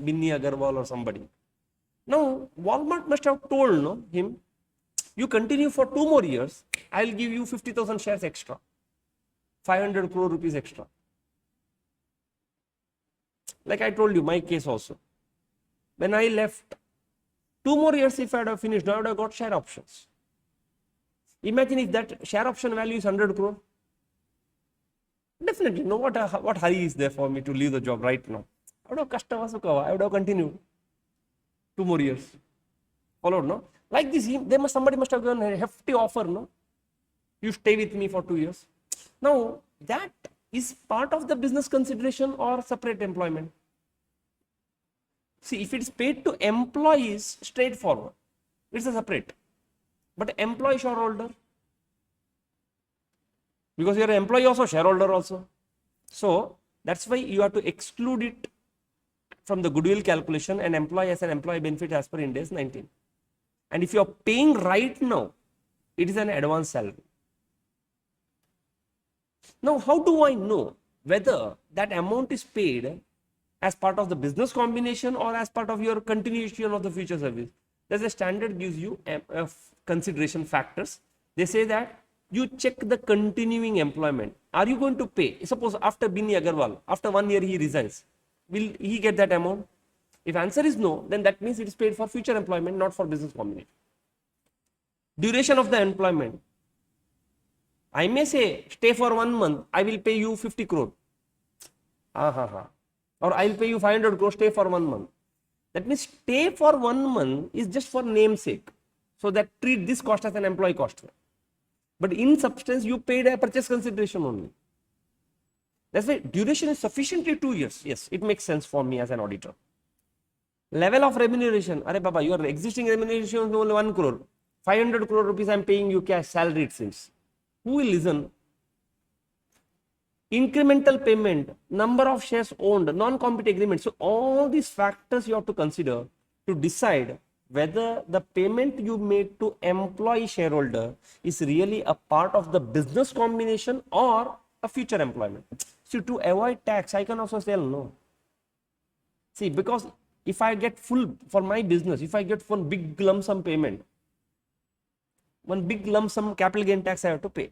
Binni Agarwal or somebody. Now, Walmart must have told him, you continue for 2 more years, I will give you 50,000 shares extra. 500 crore rupees extra. Like I told you, my case also. When I left, 2 more years if I had finished, now I would have got share options. Imagine if that share option value is 100 crore. Definitely, no, what hurry is there for me to leave the job right now? I would have continued 2 more years. Followed, no? Like this, somebody must have given a hefty offer, no? You stay with me for 2 years. Now, that is part of the business consideration or separate employment. See, if it is paid to employees, straightforward. It's a separate. But employee shareholder, because you are an employee also, shareholder also. So, that's why you have to exclude it from the goodwill calculation and employee as an employee benefit as per Ind AS 19. And if you are paying right now, it is an advance salary. Now, how do I know whether that amount is paid as part of the business combination or as part of your continuation of the future service? There's a standard gives you consideration factors. They say that you check the continuing employment. Are you going to pay? Suppose after Bini Agarwal, after 1 year he resigns, will he get that amount? If answer is no, then that means it is paid for future employment, not for business combination. Duration of the employment. I may say, stay for 1 month, I will pay you 50 crore. Or I will pay you 500 crore, stay for 1 month. That means stay for 1 month is just for namesake. So that treat this cost as an employee cost. But in substance, you paid a purchase consideration only. That's why duration is sufficiently 2 years. Yes, it makes sense for me as an auditor. Level of remuneration. Arey Baba, your existing remuneration is only 1 crore. 500 crore rupees I am paying you cash salary, it seems. Who will listen? Incremental payment, number of shares owned, non-compete agreement. So all these factors you have to consider to decide whether the payment you made to employee shareholder is really a part of the business combination or a future employment. So to avoid tax, I can also say no. See, because if I get full for my business, if I get one big lump sum payment, one big lump sum capital gain tax I have to pay.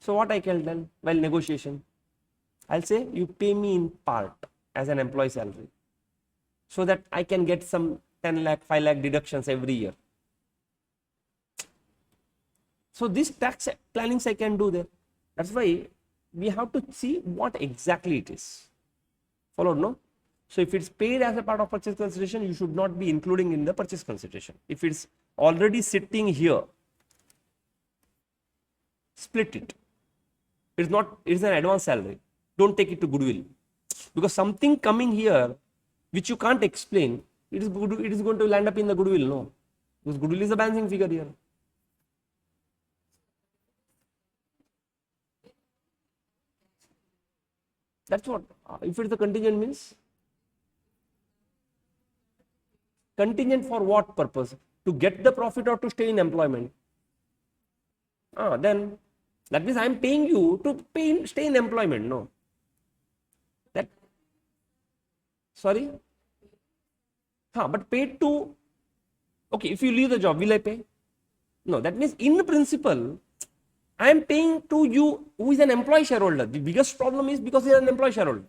So what I can tell while negotiation? I'll say you pay me in part as an employee salary so that I can get some 10 lakh, 5 lakh deductions every year. So this tax plannings I can do there. That's why we have to see what exactly it is. Followed, no? So if it's paid as a part of purchase consideration, you should not be including in the purchase consideration. If it's already sitting here, split it. It's not, it's an advance salary. Don't take it to goodwill. Because something coming here, which you can't explain, it is going to land up in the goodwill, no? Because goodwill is a balancing figure here. That's what, if it's the contingent means? Contingent for what purpose? To get the profit or to stay in employment? Then that means I am paying you to stay in employment, no? That, sorry? But paid to, okay, if you leave the job, will I pay? No, that means in principle, I am paying to you who is an employee shareholder. The biggest problem is because you are an employee shareholder.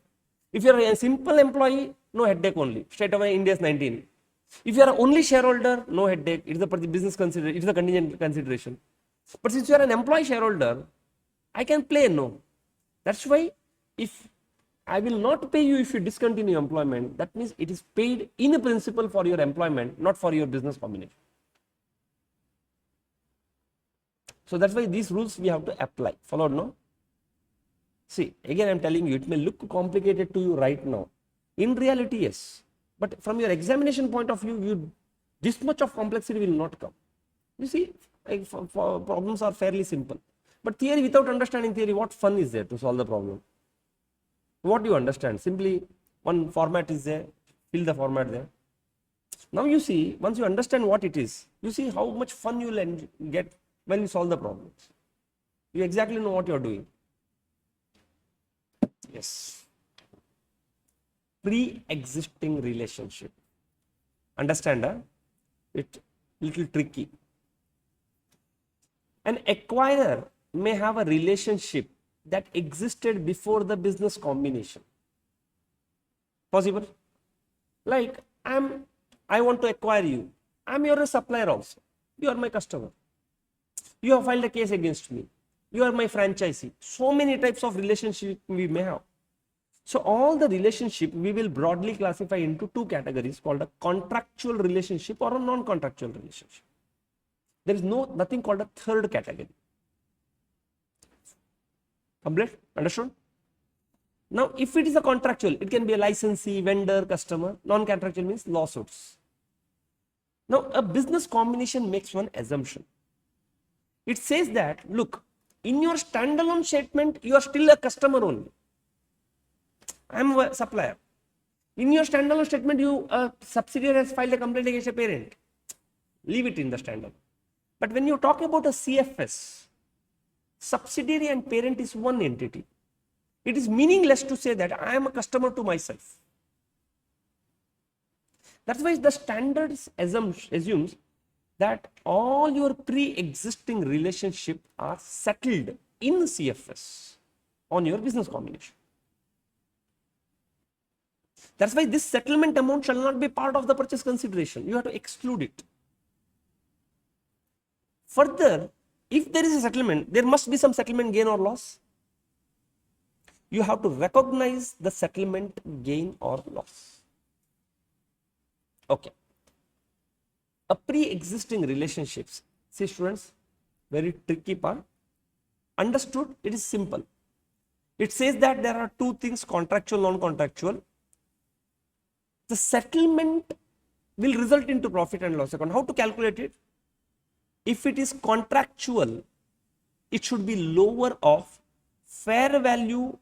If you are a simple employee, no headache only. Straight away, India's 19. If you are only shareholder, no headache. It is a business consideration, it is a contingent consideration. But since you are an employee shareholder, I can play no. That's why if I will not pay you if you discontinue employment, that means it is paid in principle for your employment, not for your business combination. So that's why these rules we have to apply. Followed, no? See, again I am telling you, it may look complicated to you right now. In reality, yes. But from your examination point of view, this much of complexity will not come. You see, problems are fairly simple. But theory, without understanding theory, what fun is there to solve the problem? What do you understand? Simply one format is there, fill the format there. Now you see, once you understand what it is, you see how much fun you will get when you solve the problems. You exactly know what you are doing. Yes. Pre-existing relationship. Understand, huh? It's little tricky. An acquirer may have a relationship that existed before the business combination. Possible? Like, I want to acquire you. I'm your supplier also. You are my customer. You have filed a case against me. You are my franchisee. So many types of relationship we may have. So all the relationship we will broadly classify into two categories called a contractual relationship or a non-contractual relationship. There is nothing called a third category. Complete? Understood? Now, if it is a contractual, it can be a licensee, vendor, customer. Non-contractual means lawsuits. Now, a business combination makes one assumption. It says that, look, in your standalone statement, you are still a customer only. I am a supplier. In your standalone statement, a subsidiary has filed a complaint against a parent. Leave it in the standard. But when you talk about a CFS, subsidiary and parent is one entity. It is meaningless to say that I am a customer to myself. That's why the standards assumes that all your pre-existing relationship are settled in CFS on your business combination. That's why this settlement amount shall not be part of the purchase consideration. You have to exclude it. Further, if there is a settlement, there must be some settlement gain or loss. You have to recognize the settlement gain or loss. Okay. A pre-existing relationships. See students, very tricky part. Understood? It is simple. It says that there are two things, contractual, non-contractual. The settlement will result into profit and loss account. How to calculate it? If it is contractual, it should be lower of fair value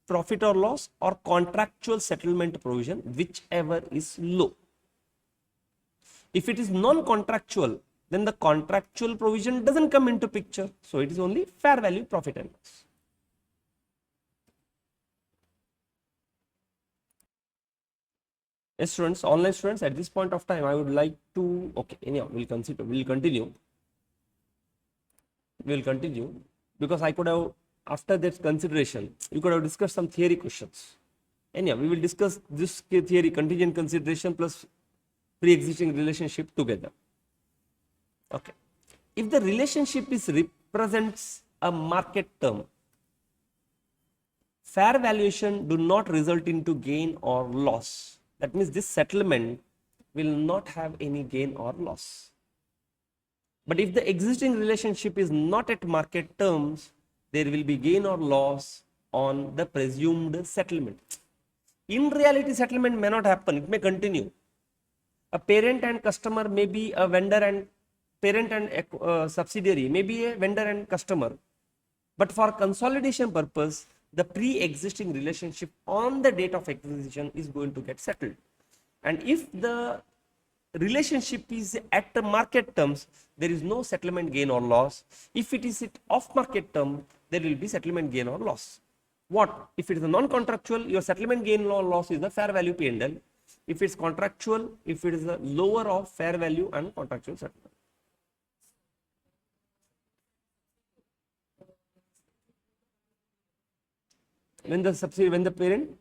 profit or loss or contractual settlement provision, whichever is low. If it is non-contractual, then the contractual provision doesn't come into picture. So it is only fair value profit and loss. Yes, students, online students, at this point of time, I would like to, okay, anyhow, we'll continue because I could have, after that consideration, you could have discussed some theory questions. Anyhow, we will discuss this theory, contingent consideration plus pre-existing relationship together. Okay. If the relationship represents a market term, fair valuation do not result into gain or loss. That means this settlement will not have any gain or loss. But if the existing relationship is not at market terms, there will be gain or loss on the presumed settlement. In reality, settlement may not happen, it may continue. A parent and customer may be a vendor and parent and subsidiary may be a vendor and customer. But for consolidation purpose, the pre-existing relationship on the date of acquisition is going to get settled. And if the relationship is at the market terms, there is no settlement gain or loss. If it is at off market term, there will be settlement gain or loss. What? If it is a non-contractual, your settlement gain or loss is the fair value P&L. If it's contractual, if it is a lower of fair value and contractual settlement. When the subsidiary, when the parent,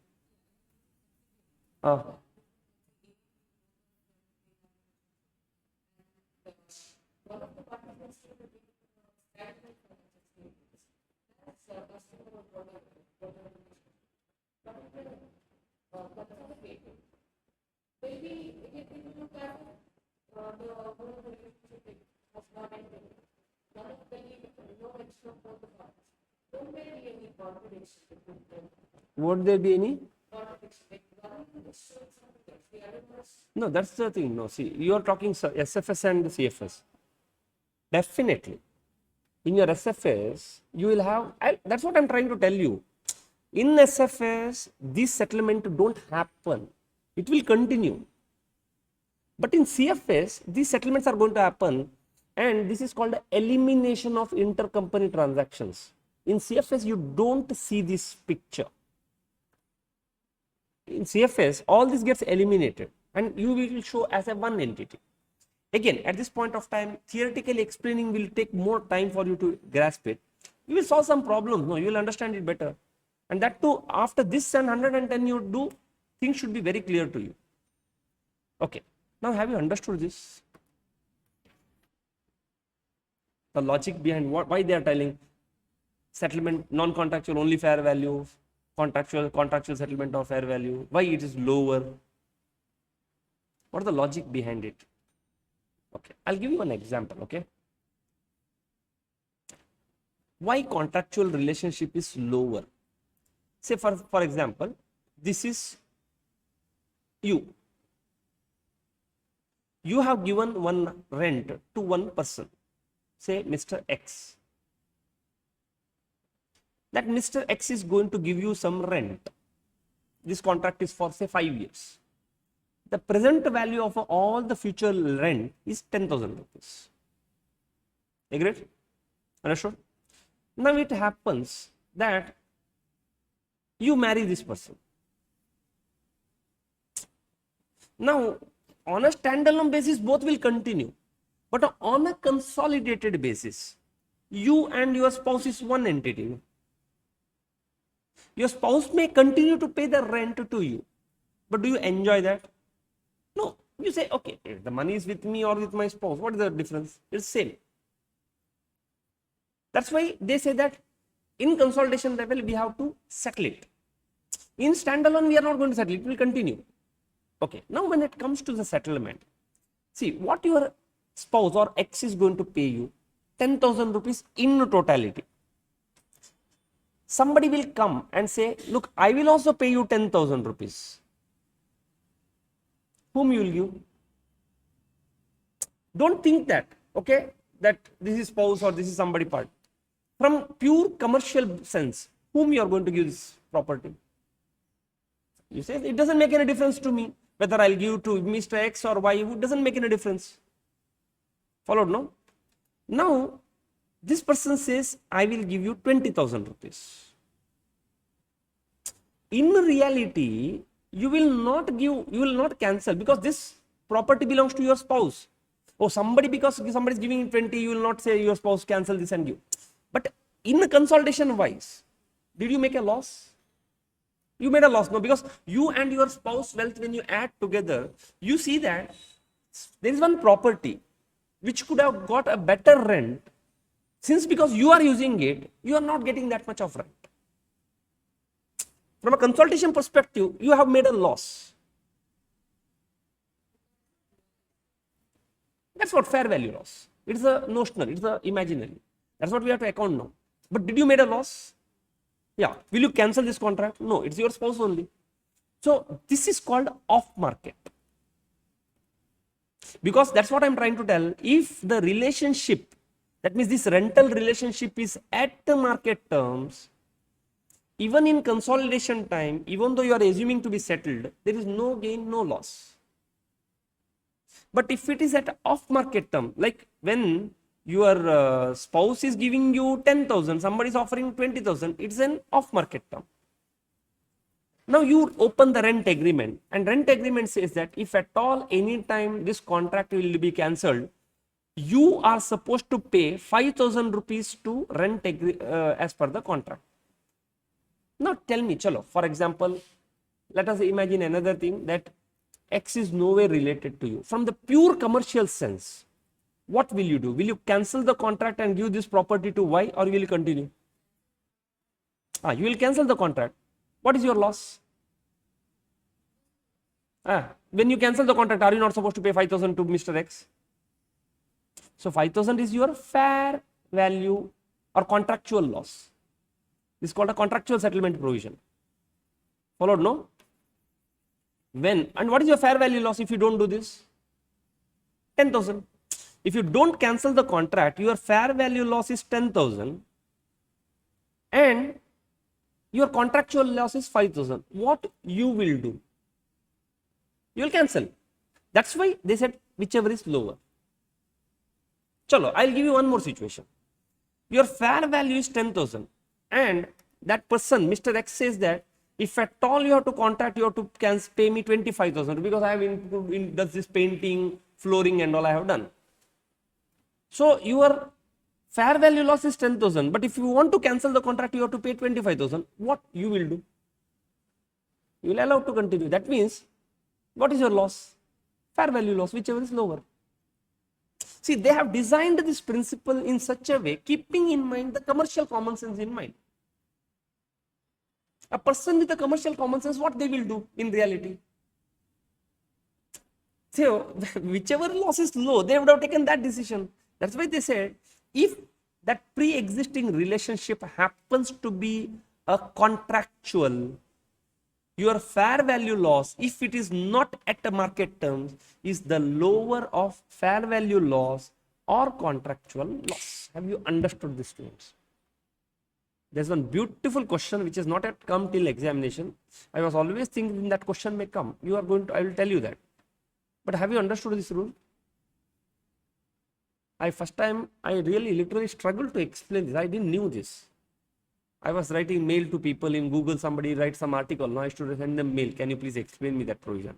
would there be any? No, that's the thing. No, see, you are talking SFS and CFS. Definitely. In your SFS, you will have, that's what I'm trying to tell you. In SFS, this settlement don't happen. It will continue. But in CFS, these settlements are going to happen, and this is called elimination of intercompany transactions. In CFS, you don't see this picture. In CFS, all this gets eliminated and you will show as a one entity. Again, at this point of time, theoretically explaining will take more time for you to grasp it. You will solve some problems, no, you will understand it better. And that too, after this 110 you do, things should be very clear to you. Okay, now have you understood this? The logic behind why they are telling settlement, non-contractual only fair value, contractual settlement of fair value, why it is lower? What is the logic behind it? Okay, I'll give you an example, okay? Why contractual relationship is lower? Say for example, this is you. You have given one rent to one person, say Mr. X. That Mr. X is going to give you some rent. This contract is for say 5 years. the present value of all the future rent is 10,000 rupees. Agreed? Understood? Now it happens that you marry this person. Now, on a standalone basis, both will continue. But on a consolidated basis, you and your spouse is one entity. Your spouse may continue to pay the rent to you. But do you enjoy that? No. You say, okay, if the money is with me or with my spouse, what is the difference? It's same. That's why they say that in consolidation level, we have to settle it. In standalone, we are not going to settle it. It will continue. Okay. Now, when it comes to the settlement, see what your spouse or ex is going to pay you 10,000 rupees in totality. Somebody will come and say, look, I will also pay you 10,000 rupees. Whom you will give? Don't think that, okay, that this is spouse or this is somebody part. From pure commercial sense, whom you are going to give this property? You say, it doesn't make any difference to me whether I'll give to Mr. X or Y, it doesn't make any difference. Followed, no? Now, this person says, I will give you 20,000 rupees. In reality, you will not cancel because this property belongs to your spouse. Oh, because somebody is giving 20, you will not say your spouse cancel this and give. But in consolidation wise, did you make a loss? You made a loss, no, because you and your spouse wealth, when you add together, you see that there is one property which could have got a better rent. Since because you are using it, you are not getting that much of rent. From a consolidation perspective, you have made a loss. That's what fair value loss. It's a notional, it's a imaginary. That's what we have to account now. But did you make a loss? Yeah. Will you cancel this contract? No, it's your spouse only. So this is called off market. Because that's what I'm trying to tell. If the relationship, that means this rental relationship is at the market terms, even in consolidation time, even though you are assuming to be settled, there is no gain, no loss. But if it is at off market term, like when your spouse is giving you 10,000, somebody is offering 20,000, it's an off market term. Now you open the rent agreement, and rent agreement says that if at all any time this contract will be cancelled, you are supposed to pay 5,000 rupees to rent as per the contract. Now tell me, chalo, for example, let us imagine another thing that X is nowhere related to you. From the pure commercial sense, what will you do? Will you cancel the contract and give this property to Y, or will you continue? You will cancel the contract. What is your loss? When you cancel the contract, are you not supposed to pay 5,000 to Mr. X? So 5,000 is your fair value or contractual loss. This is called a contractual settlement provision. Followed, no? And what is your fair value loss if you don't do this? 10,000. If you don't cancel the contract, your fair value loss is 10,000 and your contractual loss is 5,000. What you will do? You will cancel. That's why they said whichever is lower. Chalo, I'll give you one more situation. Your fair value is 10,000 and that person, Mr. X, says that if at all you have to contract, you have to pay me 25,000 because I have does this painting, flooring and all I have done. So your fair value loss is 10,000, but if you want to cancel the contract, you have to pay 25,000. What you will do? You will allow to continue. That means, what is your loss? Fair value loss, whichever is lower. See, they have designed this principle in such a way, keeping in mind the commercial common sense in mind. A person with a commercial common sense, what they will do in reality? So, whichever loss is low, they would have taken that decision. That's why they said, if that pre-existing relationship happens to be a contractual, your fair value loss, if it is not at the market terms, is the lower of fair value loss or contractual loss. Have you understood this terms? There's one beautiful question which has not yet come till examination. I was always thinking that question may come. I will tell you that. But have you understood this rule? First time I really literally struggled to explain this. I didn't knew this. I was writing mail to people in Google, somebody writes some article. Now I should send them mail. Can you please explain me that provision?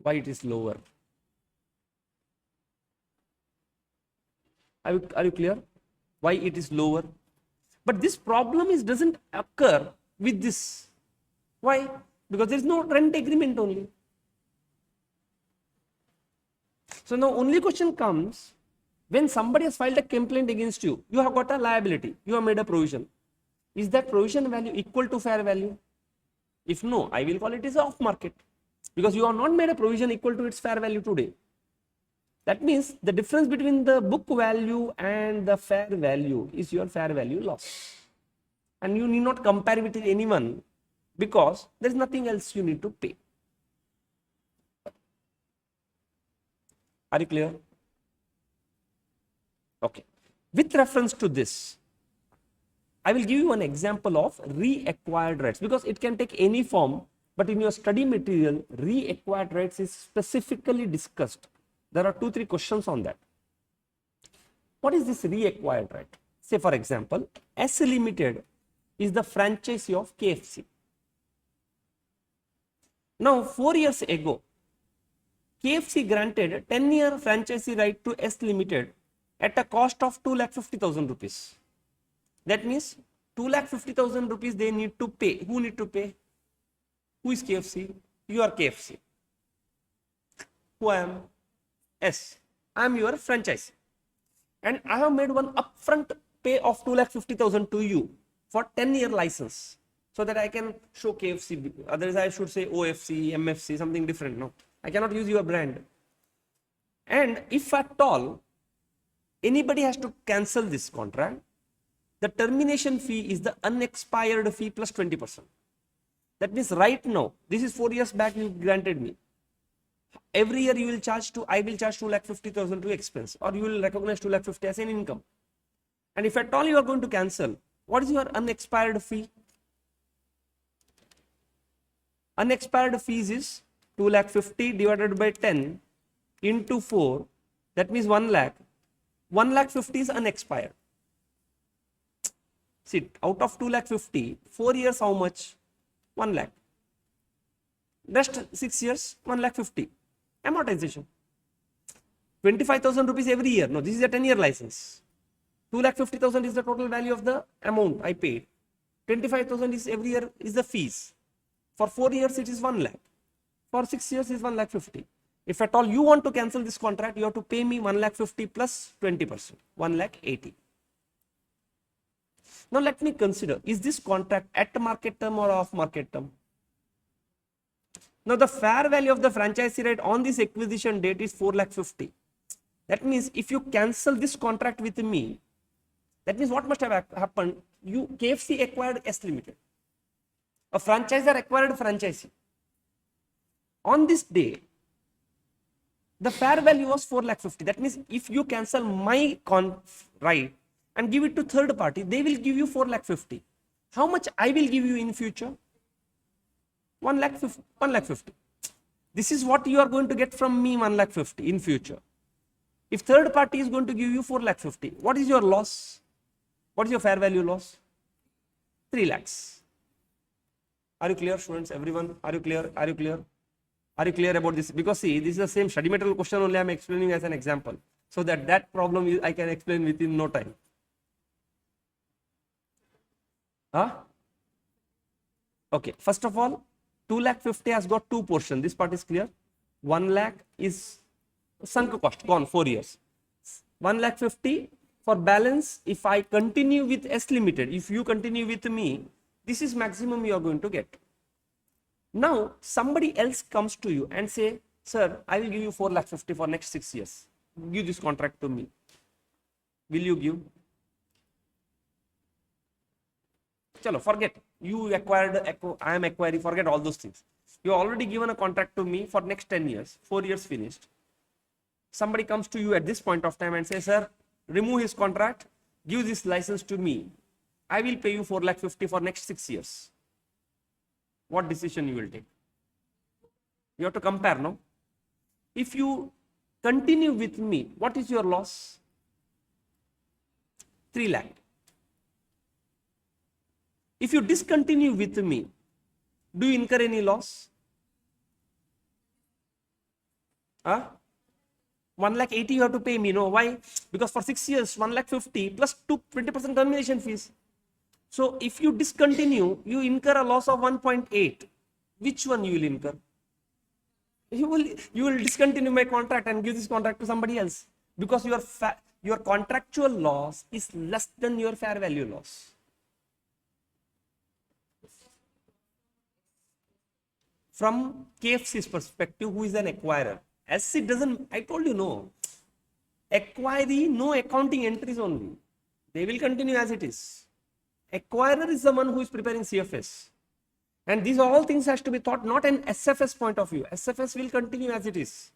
Why it is lower? Are you clear? Why it is lower? But this problem doesn't occur with this. Why? Because there is no rent agreement only. So now only question comes, when somebody has filed a complaint against you, you have got a liability, you have made a provision. Is that provision value equal to fair value? If no, I will call it as off market, because you have not made a provision equal to its fair value today. That means the difference between the book value and the fair value is your fair value loss. And you need not compare with anyone, because there is nothing else you need to pay. Are you clear? Okay. With reference to this, I will give you an example of reacquired rights, because it can take any form, but in your study material, reacquired rights is specifically discussed. There are 2-3 questions on that. What is this reacquired right? Say for example, S Limited is the franchisee of KFC. Now 4 years ago, KFC granted 10-year franchisee right to S Limited at a cost of 2,50,000 rupees. That means 2,50,000 rupees they need to pay. Who need to pay? Who is KFC? You are KFC. Who I am? S. I am your franchisee. And I have made one upfront pay of 2,50,000 to you for 10-year license, so that I can show KFC. Otherwise I should say OFC, MFC, something different. No, I cannot use your brand. And if at all anybody has to cancel this contract, the termination fee is the unexpired fee plus 20%. That means right now, this is 4 years back you granted me. Every year you will charge I will charge 2,50,000 to expense, or you will recognize 2,50,000 as an income. And if at all you are going to cancel, what is your unexpired fee? Unexpired fees is 2,50,000 divided by 10 into 4. That means 1 lakh. 1,50,000 is unexpired. See, out of 2,50,000, 4 years how much? 1 lakh. Rest 6 years, 1,50,000. Amortization. 25,000 rupees every year. No, this is a 10-year license. 2,50,000 is the total value of the amount I paid. 25,000 is every year is the fees. For 4 years it is 1 lakh. For 6 years is 1,50,000. If at all you want to cancel this contract, you have to pay me 1,50,000 plus 20%, 1,80,000. Now let me consider, is this contract at market term or off market term? Now the fair value of the franchisee right on this acquisition date is 4,50,000. That means if you cancel this contract with me, that means what must have happened? KFC acquired S Limited. A franchisor acquired franchisee. On this day, the fair value was 4,50,000. That means if you cancel my right and give it to third party, they will give you 4,50,000. How much I will give you in future? 1,50,000. This is what you are going to get from me, 1,50,000 in future. If third party is going to give you 4,50,000, what is your loss? What is your fair value loss? 3 lakhs. Are you clear, students? Everyone, are you clear? Are you clear? Are you clear about this? Because see, this is the same study material question, only I am explaining as an example, so that problem I can explain within no time. Huh? Okay, first of all, 2,50,000 has got 2 portions. This part is clear. 1 lakh is sunk cost, gone 4 years. 1,50,000 for balance. If I continue with S Limited, if you continue with me, this is maximum you are going to get. Now somebody else comes to you and say, sir, I will give you 4,50,000 for next 6 years. Give this contract to me. Will you give? Chalo, forget. You acquired, I am acquiring, forget all those things. You already given a contract to me for next 10 years, 4 years finished. Somebody comes to you at this point of time and says, sir, remove his contract, give this license to me. I will pay you 4,50,000 for next 6 years. What decision you will take? You have to compare, no? If you continue with me, what is your loss? 3 lakh. If you discontinue with me, do you incur any loss? 1,80,000 you have to pay me. No, why? Because for 6 years, 1,50,000 plus 20% termination fees. So if you discontinue, you incur a loss of 1.8. Which one you will incur? You will discontinue my contract and give this contract to somebody else, because your contractual loss is less than your fair value loss. From KFC's perspective, who is an acquirer, as it doesn't, I told you, no. Acquiree, no accounting entries only. They will continue as it is. Acquirer is the one who is preparing CFS. And these all things has to be thought not an SFS point of view. SFS will continue as it is.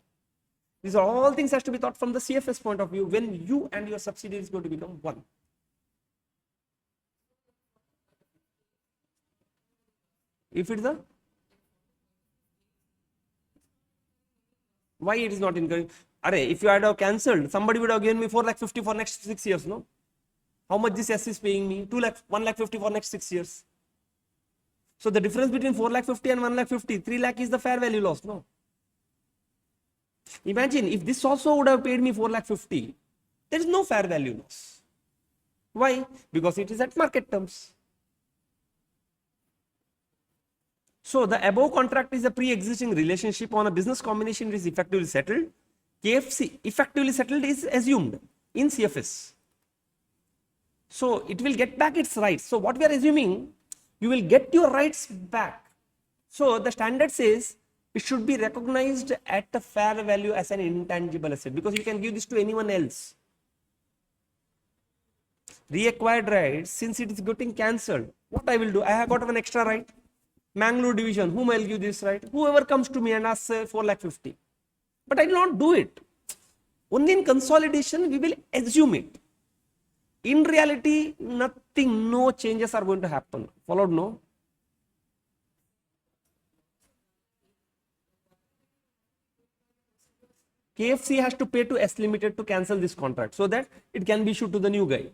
These all things has to be thought from the CFS point of view when you and your subsidiary is going to become one. If it's a, why it is not incurring? If you had have cancelled, somebody would have given me 4,50,000 for next 6 years, no? How much this S is paying me? 1,50,000 for next 6 years. So the difference between 4,50,000 and 1,50,000, 3 lakh is the fair value loss, no? Imagine if this also would have paid me 4,50,000, there is no fair value loss. Why? Because it is at market terms. So the above contract is a pre-existing relationship on a business combination is effectively settled. KFC effectively settled is assumed in CFS. So it will get back its rights. So what we are assuming, you will get your rights back. So the standard says it should be recognized at the fair value as an intangible asset, because you can give this to anyone else. Reacquired rights, since it is getting cancelled, what I will do? I have got an extra right. Mangalore division, whom I will give this right? Whoever comes to me and asks 4,50,000. But I will not do it. Only in consolidation we will assume it. In reality, nothing, no changes are going to happen. Followed, no? KFC has to pay to S Limited to cancel this contract so that it can be issued to the new guy.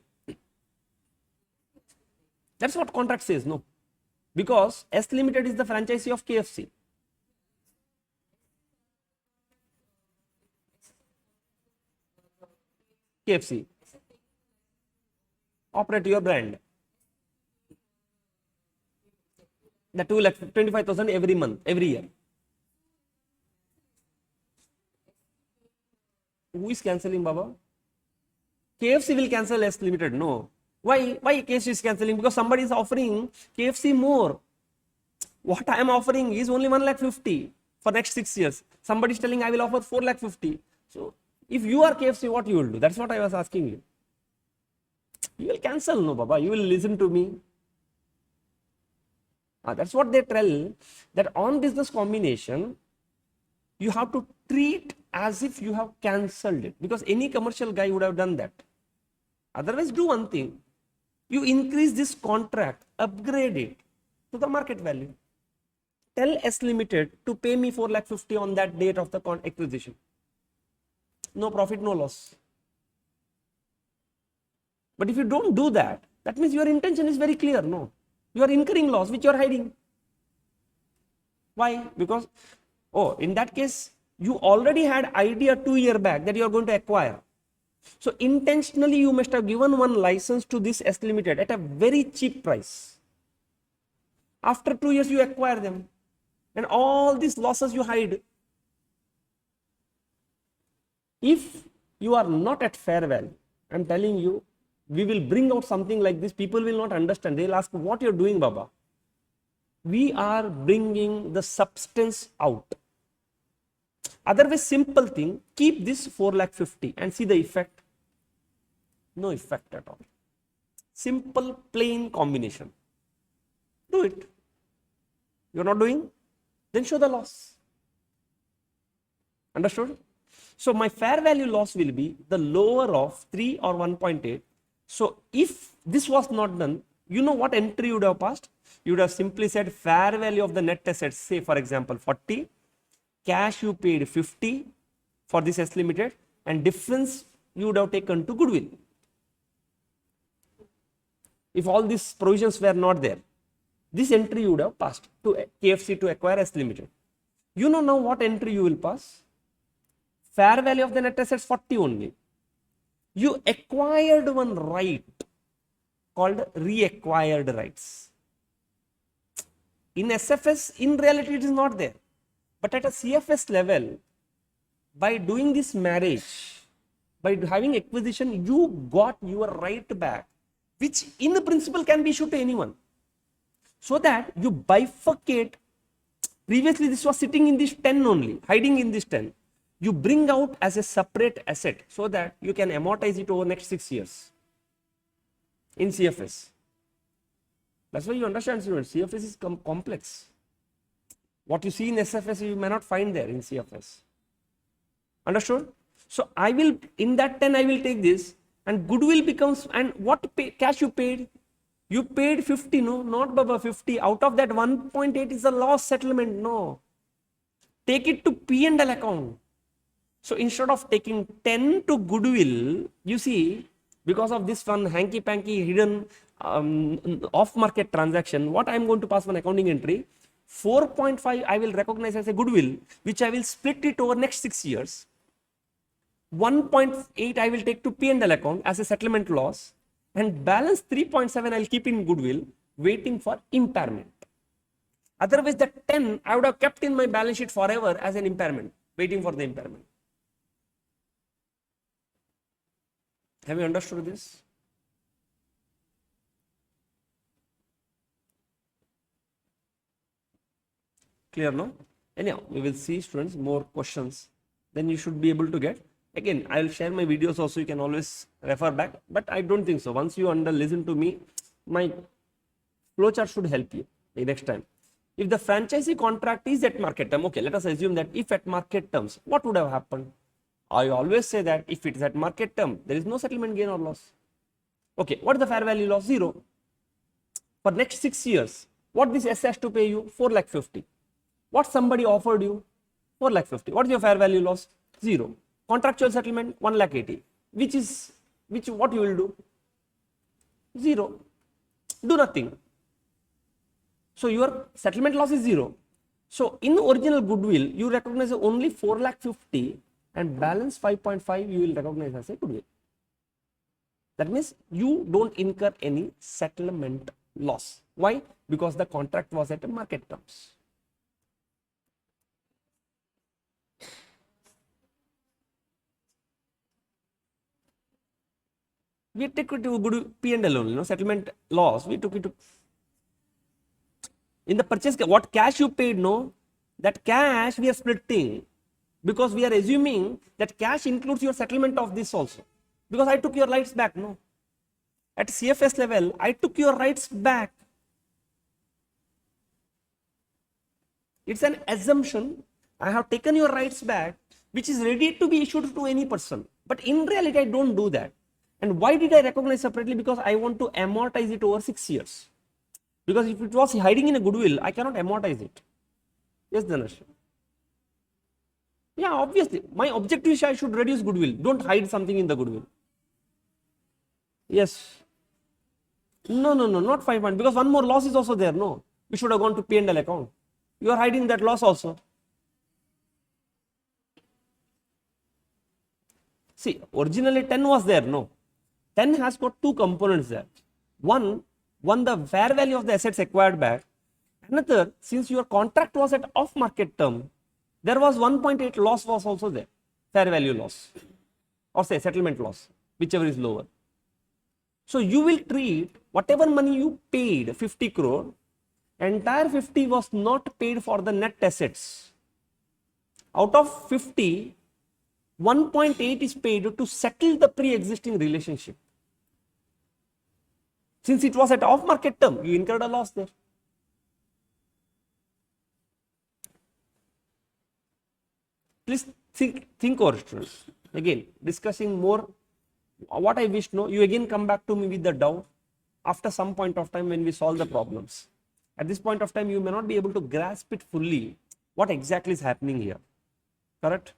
That's what contract says, no? Because S Limited is the franchisee of KFC. KFC. Operate your brand. The 2,25,000 every month, every year. Who is cancelling, Baba? KFC will cancel S Limited. No. Why KFC is cancelling? Because somebody is offering KFC more. What I am offering is only 1,50,000 for next 6 years. Somebody is telling I will offer 4,50,000. So if you are KFC, what you will do? That's what I was asking you. You will cancel, no, Baba. You will listen to me. That's what they tell, that on business combination, you have to treat as if you have cancelled it, because any commercial guy would have done that. Otherwise, do one thing. You increase this contract, upgrade it to the market value. Tell S Limited to pay me 4,50,000 on that date of the acquisition. No profit, no loss. But if you don't do that, that means your intention is very clear, no? You are incurring loss which you are hiding. Why? Because, in that case, you already had idea 2 years back that you are going to acquire. So intentionally you must have given one license to this S Limited at a very cheap price. After 2 years you acquire them, and all these losses you hide. If you are not at fair value, I am telling you, we will bring out something like this. People will not understand. They will ask, what you are doing, Baba? We are bringing the substance out. Otherwise, simple thing, keep this 4,50,000 and see the effect. No effect at all. Simple, plain combination. Do it. You are not doing? Then show the loss. Understood? So my fair value loss will be the lower of 3 or 1.8. So if this was not done, you know what entry you would have passed? You would have simply said fair value of the net assets, say for example 40, cash you paid 50, for this S limited, and difference you would have taken to goodwill. If all these provisions were not there, this entry you would have passed to KFC to acquire S limited. You know now what entry you will pass? Fair value of the net assets 40 only. You acquired one right called reacquired rights. In SFS, in reality, it is not there. But at a CFS level, by doing this marriage, by having acquisition, you got your right back, which in principle can be issued to anyone. So that you bifurcate. Previously, this was sitting in this 10 only, hiding in this 10. You bring out as a separate asset so that you can amortize it over next 6 years in CFS. That's why you understand, students, CFS is complex. What you see in SFS, you may not find there in CFS. Understood? So I will, in that 10, I will take this, and goodwill becomes, and what cash you paid? You paid 50, no, not Baba 50. Out of that 1.8 is a loss settlement, no. Take it to P&L account. So instead of taking 10 to goodwill, you see, because of this one hanky-panky hidden off-market transaction, what I am going to pass one accounting entry, 4.5 I will recognize as a goodwill, which I will split it over next 6 years. 1.8 I will take to P&L account as a settlement loss, and balance 3.7 I will keep in goodwill, waiting for impairment. Otherwise, the 10 I would have kept in my balance sheet forever as an impairment, waiting for the impairment. Have you understood this? Clear, no? Anyhow, we will see, students, more questions. Then you should be able to get. Again, I will share my videos also. You can always refer back. But I don't think so. Once you listen to me, my flowchart should help you next time. If the franchisee contract is at market term, okay, let us assume that if at market terms, what would have happened? I always say that if it is at market term, there is no settlement gain or loss. Okay, what is the fair value loss? 0. For next 6 years, what this S has to pay you? 4,50,000. What somebody offered you? 4,50,000. What is your fair value loss? 0. Contractual settlement 1,80,000. What you will do? 0. Do nothing. So your settlement loss is 0. So in original goodwill, you recognize only 4,50,000, and balance 5.5 you will recognize as a goodwill. That means you don't incur any settlement loss. Why? Because the contract was at market terms. We took it to good P&L only, no settlement loss. We took it to in the purchase. What cash you paid, no, that cash we are splitting, because we are assuming that cash includes your settlement of this also. Because I took your rights back, no. At CFS level, I took your rights back. It's an assumption. I have taken your rights back, which is ready to be issued to any person. But in reality, I don't do that. And why did I recognize separately? Because I want to amortize it over 6 years. Because if it was hiding in a goodwill, I cannot amortize it. Yes, Dhanush. Yeah, obviously. My objective is I should reduce goodwill. Don't hide something in the goodwill. Yes. No, not 5 points. Because one more loss is also there. No, we should have gone to P&L account. You are hiding that loss also. See, originally 10 was there. No. 10 has got 2 components there. One, the fair value of the assets acquired back. Another, since your contract was at off-market term, there was 1.8 loss was also there. Fair value loss. Or say settlement loss, whichever is lower. So you will treat whatever money you paid, 50 crore, entire 50 was not paid for the net assets. Out of 50, 1.8 is paid to settle the pre-existing relationship. Since it was at off-market term, you incurred a loss there. Please think over it. Again, discussing more. What I wish, no, you again come back to me with the doubt after some point of time when we solve the problems. At this point of time, you may not be able to grasp it fully, what exactly is happening here. Correct?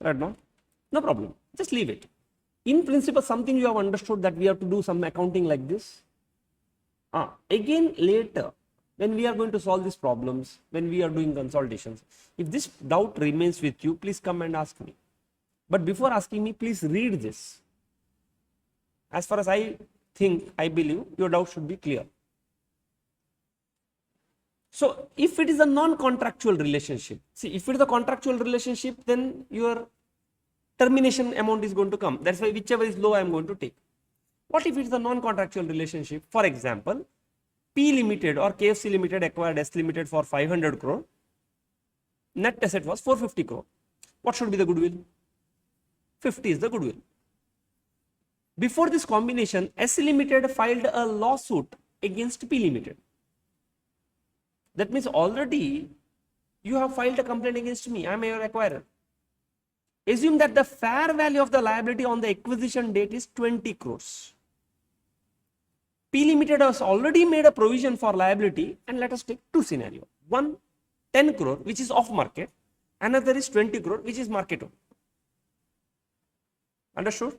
Right now, no problem. Just leave it. In principle, something you have understood that we have to do some accounting like this. Again, later, when we are going to solve these problems, when we are doing consultations, if this doubt remains with you, please come and ask me. But before asking me, please read this. As far as I think, I believe your doubt should be clear. So, if it is a non-contractual relationship, see, if it is a contractual relationship, then your termination amount is going to come. That's why whichever is low, I am going to take. What if it is a non-contractual relationship? For example, P Limited or KFC Limited acquired S Limited for 500 crore. Net asset was 450 crore. What should be the goodwill? 50 is the goodwill. Before this combination, S Limited filed a lawsuit against P Limited. That means already you have filed a complaint against me. I am your acquirer. Assume that the fair value of the liability on the acquisition date is 20 crores. P Limited has already made a provision for liability, and let us take two scenarios. One, 10 crore, which is off market. Another is 20 crore, which is market owned. Understood?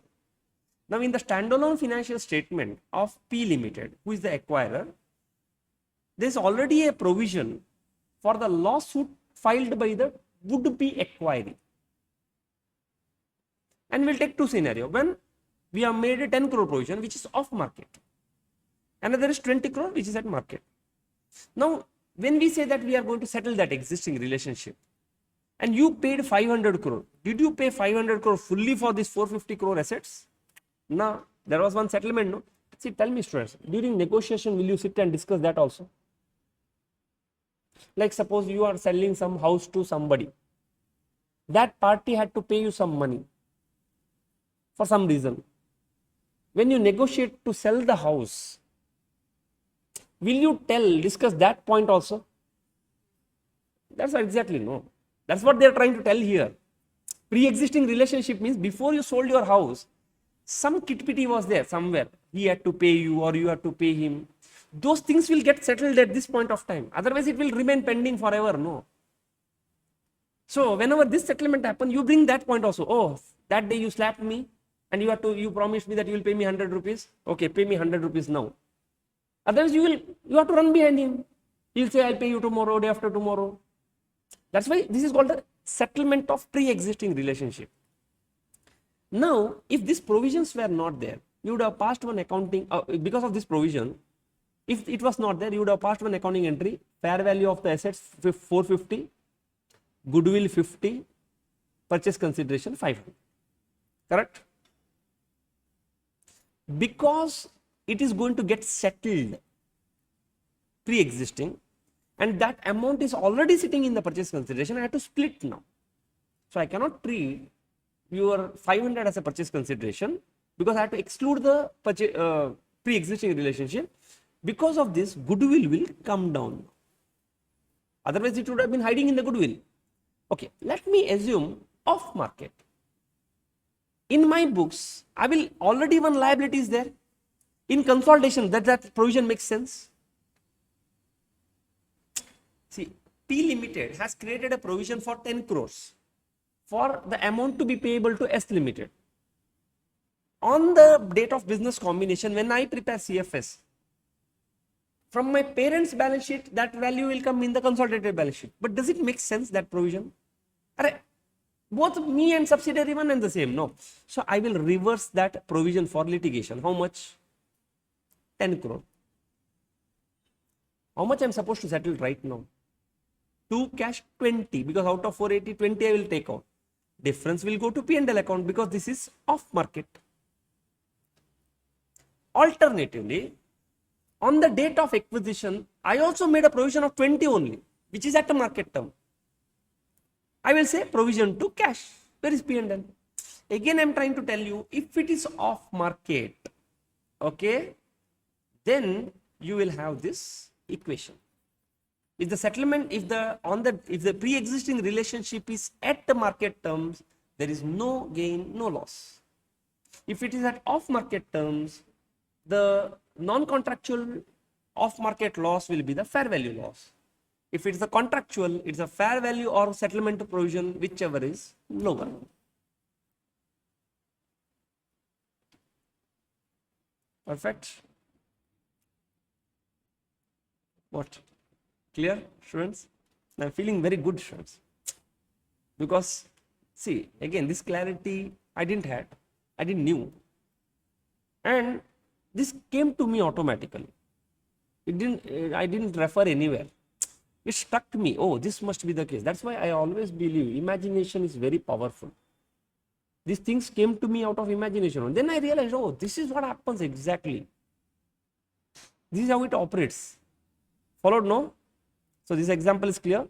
Now, in the standalone financial statement of P Limited, who is the acquirer, there is already a provision for the lawsuit filed by the would-be acquiree. And we'll take two scenarios. When we have made a 10 crore provision, which is off market. Another is 20 crore, which is at market. Now, when we say that we are going to settle that existing relationship, and you paid 500 crore, did you pay 500 crore fully for this 450 crore assets? No, there was one settlement, no? See, tell me, students, during negotiation, will you sit and discuss that also? Like suppose you are selling some house to somebody. That party had to pay you some money for some reason. When you negotiate to sell the house, will you discuss that point also? That's exactly no. That's what they are trying to tell here. Pre-existing relationship means before you sold your house, some kitty was there somewhere. He had to pay you or you had to pay him. Those things will get settled at this point of time. Otherwise, it will remain pending forever. No. So, whenever this settlement happens, you bring that point also. Oh, that day you slapped me and you promised me that you will pay me 100 rupees. Okay, pay me 100 rupees now. Otherwise, you have to run behind him. He'll say, I'll pay you tomorrow, day after tomorrow. That's why this is called the settlement of pre-existing relationship. Now, if these provisions were not there, you would have passed one accounting, because of this provision, if it was not there, you would have passed one accounting entry, fair value of the assets 450, goodwill 50, purchase consideration 500. Correct? Because it is going to get settled pre-existing, and that amount is already sitting in the purchase consideration, I have to split now. So I cannot treat your 500 as a purchase consideration because I have to exclude the pre-existing relationship. Because of this, goodwill will come down. Otherwise, it would have been hiding in the goodwill. Okay, let me assume off market. In my books, I will already one liability is there. In consolidation, that provision makes sense. See, P Limited has created a provision for 10 crores for the amount to be payable to S Limited. On the date of business combination, when I prepare CFS, from my parents' balance sheet, that value will come in the consolidated balance sheet. But does it make sense, that provision? Both me and subsidiary one and the same, no. So I will reverse that provision for litigation. How much? 10 crore. How much I am supposed to settle right now? 2 cash 20, because out of 480, 20 I will take out. Difference will go to P&L account because this is off market. Alternatively, on the date of acquisition, I also made a provision of 20 only, which is at a market term. I will say provision to cash. Where is P&L? Again, I am trying to tell you, if it is off market, okay, then you will have this equation. If the settlement, if the pre-existing relationship is at the market terms, there is no gain, no loss. If it is at off market terms, the non-contractual off-market loss will be the fair value loss. If it is a contractual, it's a fair value or settlement provision, whichever is lower. Perfect. What? Clear, students? I'm feeling very good, students. Because, see, again, this clarity I didn't knew. And this came to me automatically. I didn't refer anywhere. It struck me, oh, this must be the case. That's why I always believe imagination is very powerful. These things came to me out of imagination. And then I realized, oh, this is what happens exactly. This is how it operates. Followed, no? So this example is clear.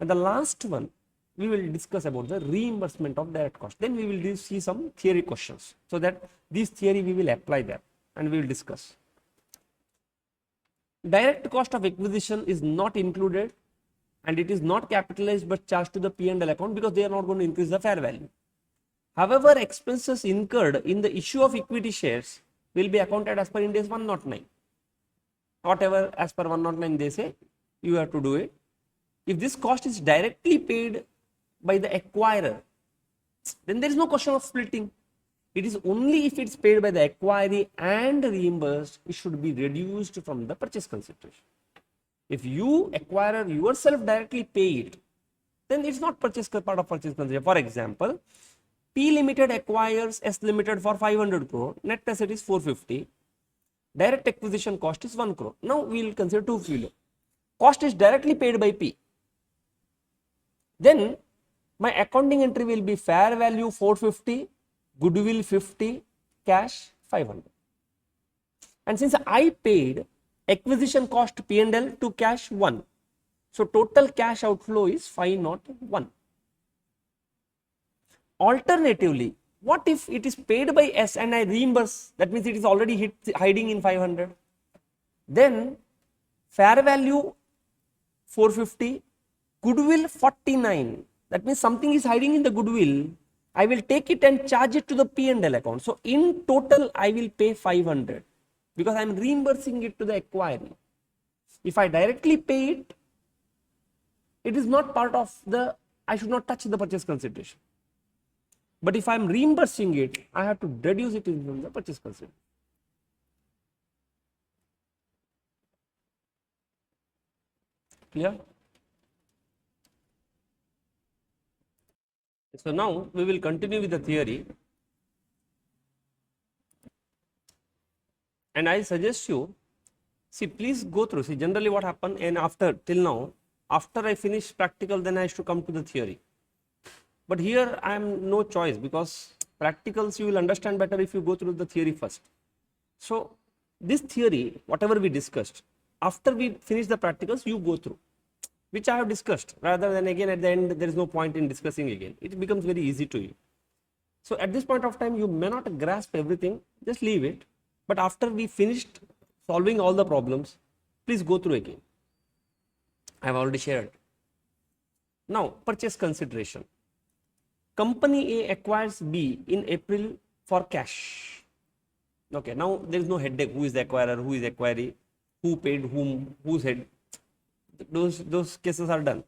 And the last one, we will discuss about the reimbursement of direct cost. Then we will see some theory questions. So that this theory we will apply there and we will discuss. Direct cost of acquisition is not included and it is not capitalized but charged to the P&L account because they are not going to increase the fair value. However, expenses incurred in the issue of equity shares will be accounted as per Ind AS 109. Whatever as per 109 they say, you have to do it. If this cost is directly paid by the acquirer, then there is no question of splitting. It is only if it's paid by the acquiree and reimbursed, it should be reduced from the purchase consideration. If you, acquirer, yourself directly pay it, then it's not part of purchase consideration. For example, P Limited acquires S Limited for 500 crore, net asset is 450, direct acquisition cost is 1 crore. Now we will consider 2 kilo. Cost is directly paid by P. Then my accounting entry will be fair value 450, goodwill 50, cash 500. And since I paid acquisition cost P&L to cash 1, so total cash outflow is 501. Alternatively, what if it is paid by S and I reimburse? That means it is already hiding in 500. Then fair value 450, goodwill 49. That means something is hiding in the goodwill. I will take it and charge it to the P&L account. So in total, I will pay 500 because I am reimbursing it to the acquiree. If I directly pay it, it is not part of the, I should not touch the purchase consideration. But if I am reimbursing it, I have to deduce it from the purchase consideration. Clear? So now we will continue with the theory. And I suggest you, see, please go through. See, generally what happened, and after, till now, after I finish practical, then I have to come to the theory. But here I am no choice because practicals you will understand better if you go through the theory first. So this theory, whatever we discussed, after we finish the practicals, you go through, which I have discussed, rather than again at the end there is no point in discussing again. It becomes very easy to you. So at this point of time, you may not grasp everything, just leave it. But after we finished solving all the problems, please go through again. I have already shared. Now, purchase consideration. Company A acquires B in April for cash. Okay, now there is no headache. Who is the acquirer? Who is the acquiree? Who paid whom? Whose head? Those cases are done.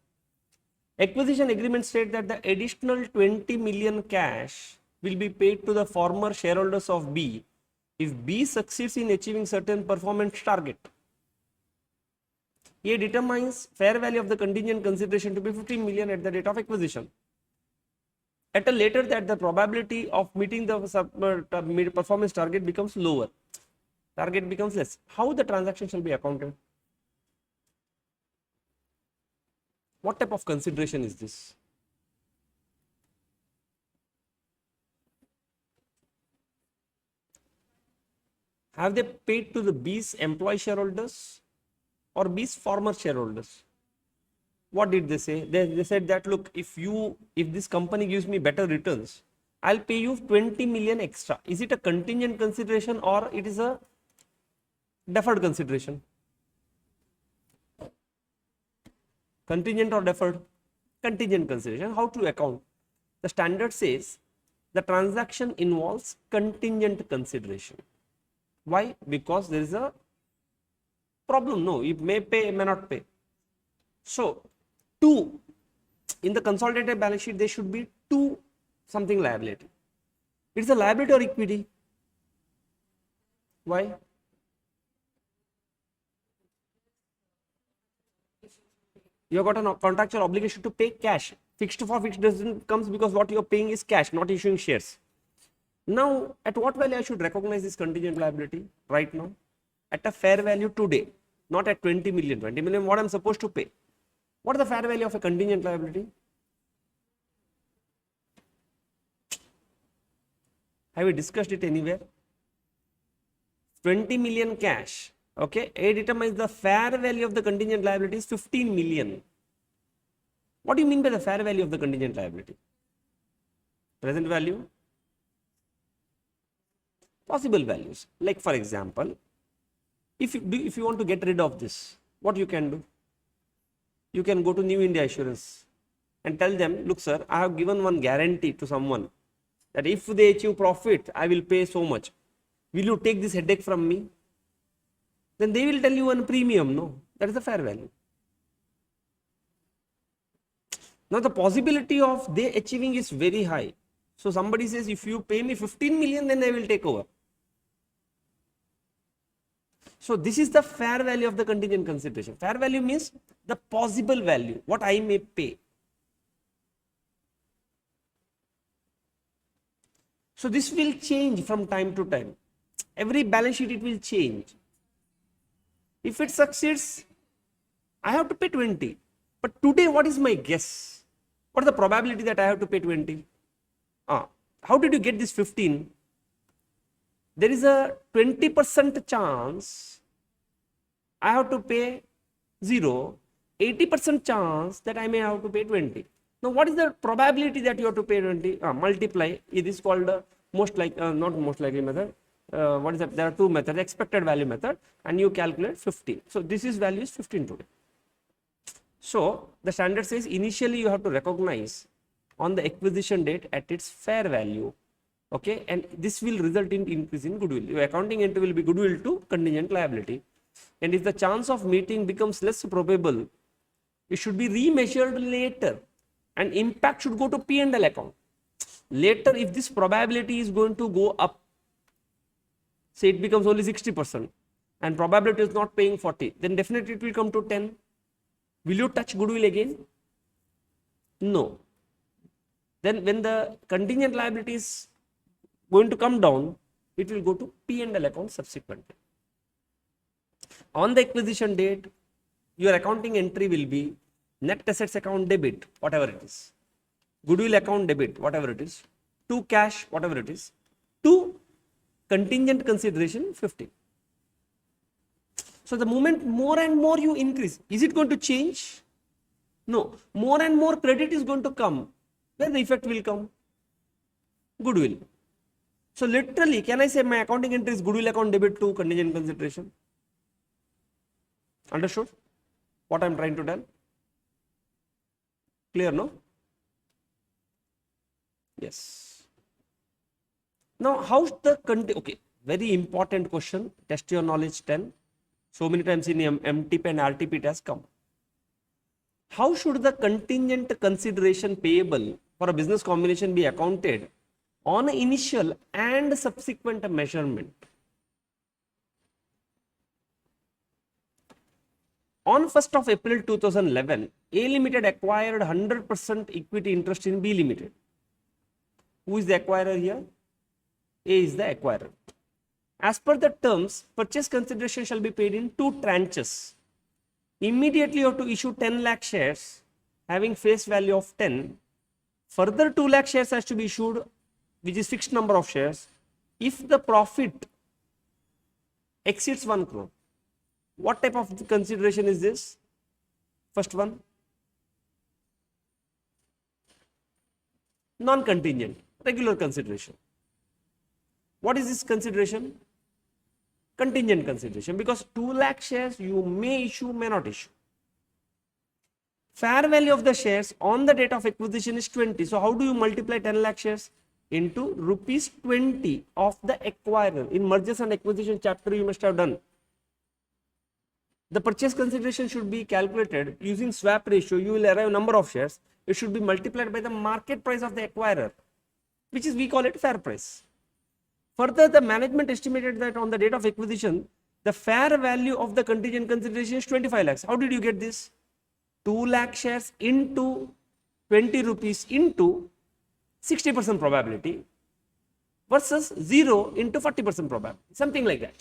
Acquisition agreement states that the additional 20 million cash will be paid to the former shareholders of B if B succeeds in achieving certain performance target. A determines fair value of the contingent consideration to be 15 million at the date of acquisition. At a later that the probability of meeting the performance target becomes lower. Target becomes less. How the transaction shall be accounted? What type of consideration is this? Have they paid to the B's employee shareholders or B's former shareholders? What did they say? They said that, look, if this company gives me better returns, I'll pay you 20 million extra. Is it a contingent consideration or it is a deferred consideration? Contingent or deferred? Contingent consideration. How to account? The standard says the transaction involves contingent consideration. Why? Because there is a problem. No, it may pay, may not pay. So, in the consolidated balance sheet, there should be something liability. It is a liability or equity? Why? You have got a contractual obligation to pay cash. Fixed for fixed doesn't comes because what you are paying is cash, not issuing shares. Now, at what value I should recognize this contingent liability right now? At a fair value today, not at 20 million. 20 million, what I'm supposed to pay. What is the fair value of a contingent liability? Have we discussed it anywhere? 20 million cash. Okay, A determines the fair value of the contingent liability is 15 million. What do you mean by the fair value of the contingent liability? Present value? Possible values. Like for example, if you want to get rid of this, what you can do? You can go to New India Assurance and tell them, look sir, I have given one guarantee to someone that if they achieve profit, I will pay so much. Will you take this headache from me? Then they will tell you one premium, no? That is the fair value. Now the possibility of they achieving is very high. So somebody says, if you pay me 15 million, then I will take over. So this is the fair value of the contingent consideration. Fair value means the possible value, what I may pay. So this will change from time to time. Every balance sheet it will change. If it succeeds, I have to pay 20. But today, what is my guess? What is the probability that I have to pay 20? How did you get this 15? There is a 20% chance I have to pay 0, 80% chance that I may have to pay 20. Now, what is the probability that you have to pay 20? Multiply. It is called not most likely method. What is that? There are two methods, expected value method, and you calculate 15. So this is value is 15 today. So the standard says initially you have to recognize on the acquisition date at its fair value. Okay, and this will result in increase in goodwill. Your accounting entry will be goodwill to contingent liability. And if the chance of meeting becomes less probable, it should be remeasured later, and impact should go to P&L account. Later, if this probability is going to go up, say it becomes only 60% and probability is not paying 40, then definitely it will come to 10. Will you touch goodwill again? No. Then when the contingent liability is going to come down, it will go to P&L account subsequently. On the acquisition date, your accounting entry will be net assets account debit, whatever it is, goodwill account debit, whatever it is, to cash, whatever it is, to contingent consideration 50. So the moment more and more you increase, is it going to change? No. More and more credit is going to come. Where the effect will come? Goodwill. So literally, can I say my accounting entry is goodwill account debit to contingent consideration? Understood what I am trying to tell? Clear, no? Yes. Now, how's the okay, very important question, test your knowledge 10. So many times in MTP and RTP it has come. How should the contingent consideration payable for a business combination be accounted on initial and subsequent measurement? On 1st of April 2011, A Limited acquired 100% equity interest in B Limited. Who is the acquirer here? A is the acquirer. As per the terms, purchase consideration shall be paid in 2 tranches. Immediately you have to issue 10 lakh shares having face value of 10. Further 2 lakh shares has to be issued, which is fixed number of shares, if the profit exceeds 1 crore. What type of consideration is this? First one, non-contingent, regular consideration. What is this consideration? Contingent consideration, because 2 lakh shares you may issue, may not issue. Fair value of the shares on the date of acquisition is 20. So how do you multiply 10 lakh shares? Into rupees 20 of the acquirer. In mergers and acquisition chapter you must have done. The purchase consideration should be calculated using swap ratio. You will arrive number of shares. It should be multiplied by the market price of the acquirer, which is, we call it fair price. Further, the management estimated that on the date of acquisition, the fair value of the contingent consideration is 25 lakhs. How did you get this? 2 lakh shares into 20 rupees into 60% probability versus 0 into 40% probability, something like that.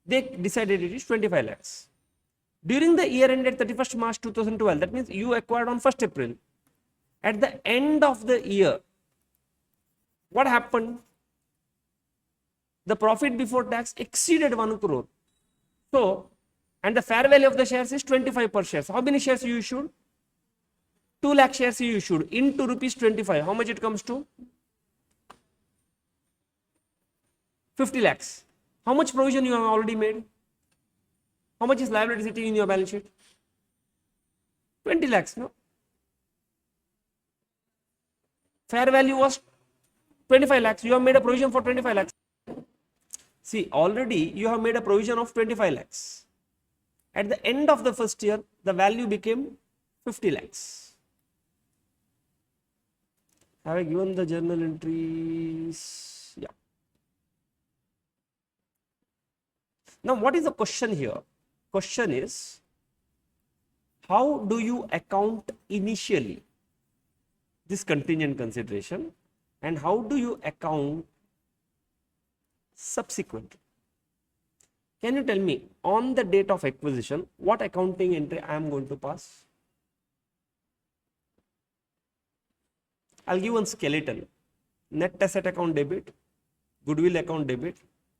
They decided it is 25 lakhs. During the year ended 31st March 2012, that means you acquired on 1st April. At the end of the year, what happened? The profit before tax exceeded 1 crore. So, and the fair value of the shares is 25 per share. So how many shares you issued? 2 lakh shares you issued into rupees 25. How much it comes to? 50 lakhs. How much provision you have already made? How much is liability sitting in your balance sheet? 20 lakhs, no? Fair value was 25 lakhs. You have made a provision for 25 lakhs. See, already you have made a provision of 25 lakhs. At the end of the first year, the value became 50 lakhs. Have I given the journal entries? Yeah. Now, what is the question here? Question is, how do you account initially this contingent consideration and how do you account subsequently? Can you tell me on the date of acquisition what accounting entry I am going to pass? I'll give one skeleton. Net asset account debit, goodwill account debit,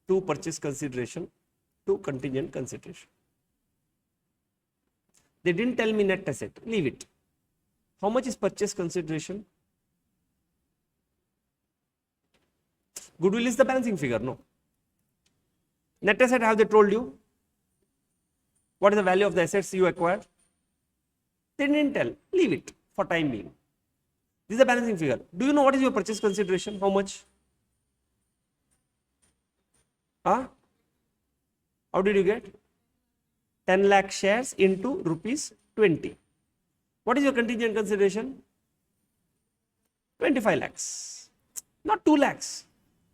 to purchase consideration, to contingent consideration. They didn't tell me net asset, leave it. How much is purchase consideration? Goodwill is the balancing figure, no? Net asset, have they told you? What is the value of the assets you acquired? They didn't tell, leave it for time being. This is the balancing figure. Do you know what is your purchase consideration? How much? Huh? How did you get? 10 lakh shares into rupees 20. What is your contingent consideration? 25 lakhs. Not 2 lakhs.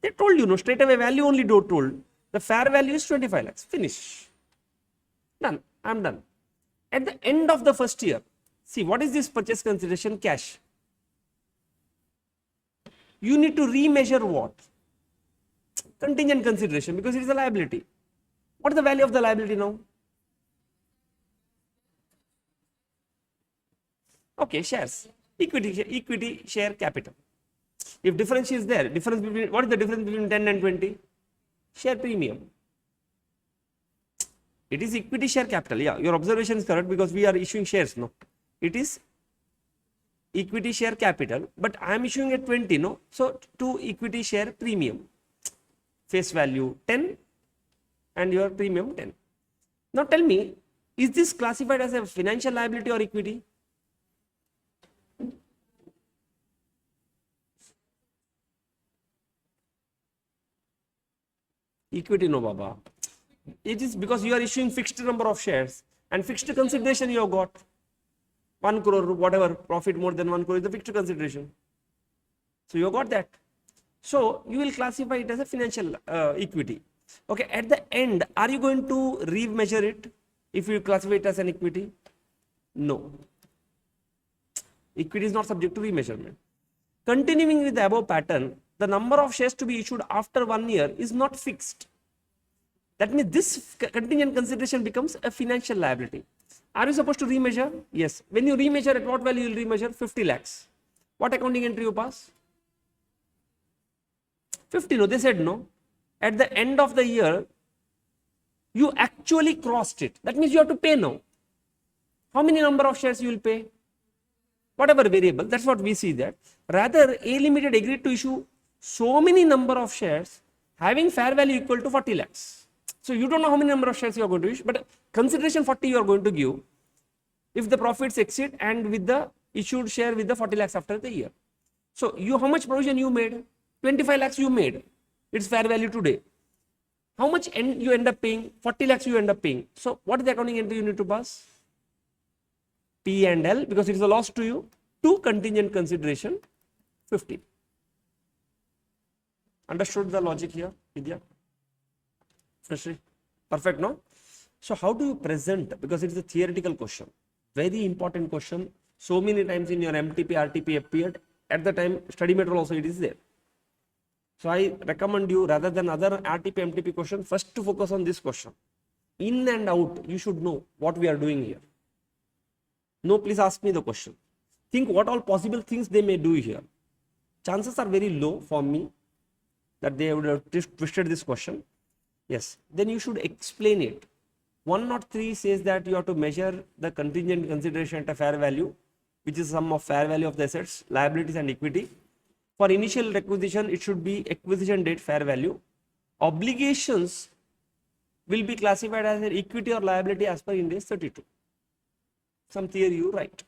They told you, no, straight away value only told. The fair value is 25 lakhs. Finish. Done. I am done. At the end of the first year, see what is this purchase consideration? Cash. You need to remeasure what? Contingent consideration, because it is a liability. What is the value of the liability now? Okay, shares. Equity share capital. If difference is there, difference between, what is the difference between 10 and 20? Share premium. It is equity share capital. Yeah, your observation is correct because we are issuing shares, no? It is equity share capital, but I am issuing at 20, no? So, to equity share premium. Face value 10 and your premium 10. Now tell me, is this classified as a financial liability or equity? Equity, no, Baba. It is because you are issuing fixed number of shares and fixed consideration you have got. 1 crore, whatever, profit more than 1 crore is the fixed consideration. So you have got that. So you will classify it as a financial equity. Okay, at the end, are you going to remeasure it if you classify it as an equity? No. Equity is not subject to remeasurement. Continuing with the above pattern, the number of shares to be issued after 1 year is not fixed. That means this contingent consideration becomes a financial liability. Are you supposed to remeasure? Yes. When you remeasure, at what value you will remeasure? 50 lakhs. What accounting entry you pass? 50, no, they said no. At the end of the year, you actually crossed it. That means you have to pay now. How many number of shares you will pay? Whatever variable, that's what we see that. Rather, A Limited agreed to issue so many number of shares having fair value equal to 40 lakhs. So you don't know how many number of shares you are going to issue, but consideration 40 you are going to give if the profits exceed and with the issued share with the 40 lakhs after the year. So you, how much provision you made? 25 lakhs you made. It's fair value today. How much you end up paying? 40 lakhs you end up paying. So what is the accounting entry you need to pass? P and L, because it is a loss to you. To contingent consideration 50. Understood the logic here, Vidya? Perfect, no? So how do you present? Because it is a theoretical question, very important question. So many times in your MTP, RTP appeared. At the time, study material also it is there. So I recommend you, rather than other RTP, MTP question, first to focus on this question. In and out, you should know what we are doing here. No, please ask me the question. Think what all possible things they may do here. Chances are very low for me that they would have twisted this question. Yes, then you should explain it. 103 says that you have to measure the contingent consideration at a fair value, which is sum of fair value of the assets, liabilities and equity. For initial requisition, it should be acquisition date fair value. Obligations will be classified as an equity or liability as per Ind AS 32. Some theory you write.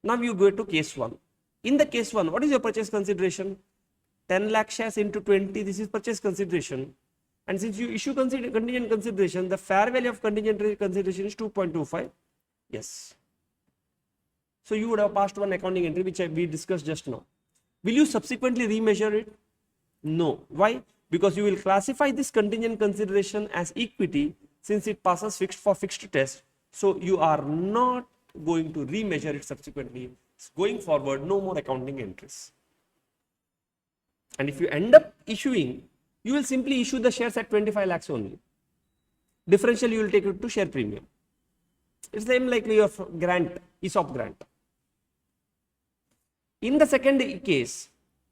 Now you go to case 1. In the case 1, what is your purchase consideration? 10 lakh shares into 20, this is purchase consideration. And since you issue contingent consideration, the fair value of contingent consideration is 2.25. Yes. So you would have passed one accounting entry, which we discussed just now. Will you subsequently remeasure it? No. Why? Because you will classify this contingent consideration as equity since it passes fixed test. So you are not going to remeasure it subsequently. Going forward, no more accounting entries. And if you end up issuing, you will simply issue the shares at 25 lakhs only. Differential you will take it to share premium. It's the same like your grant, ESOP grant. In the second case,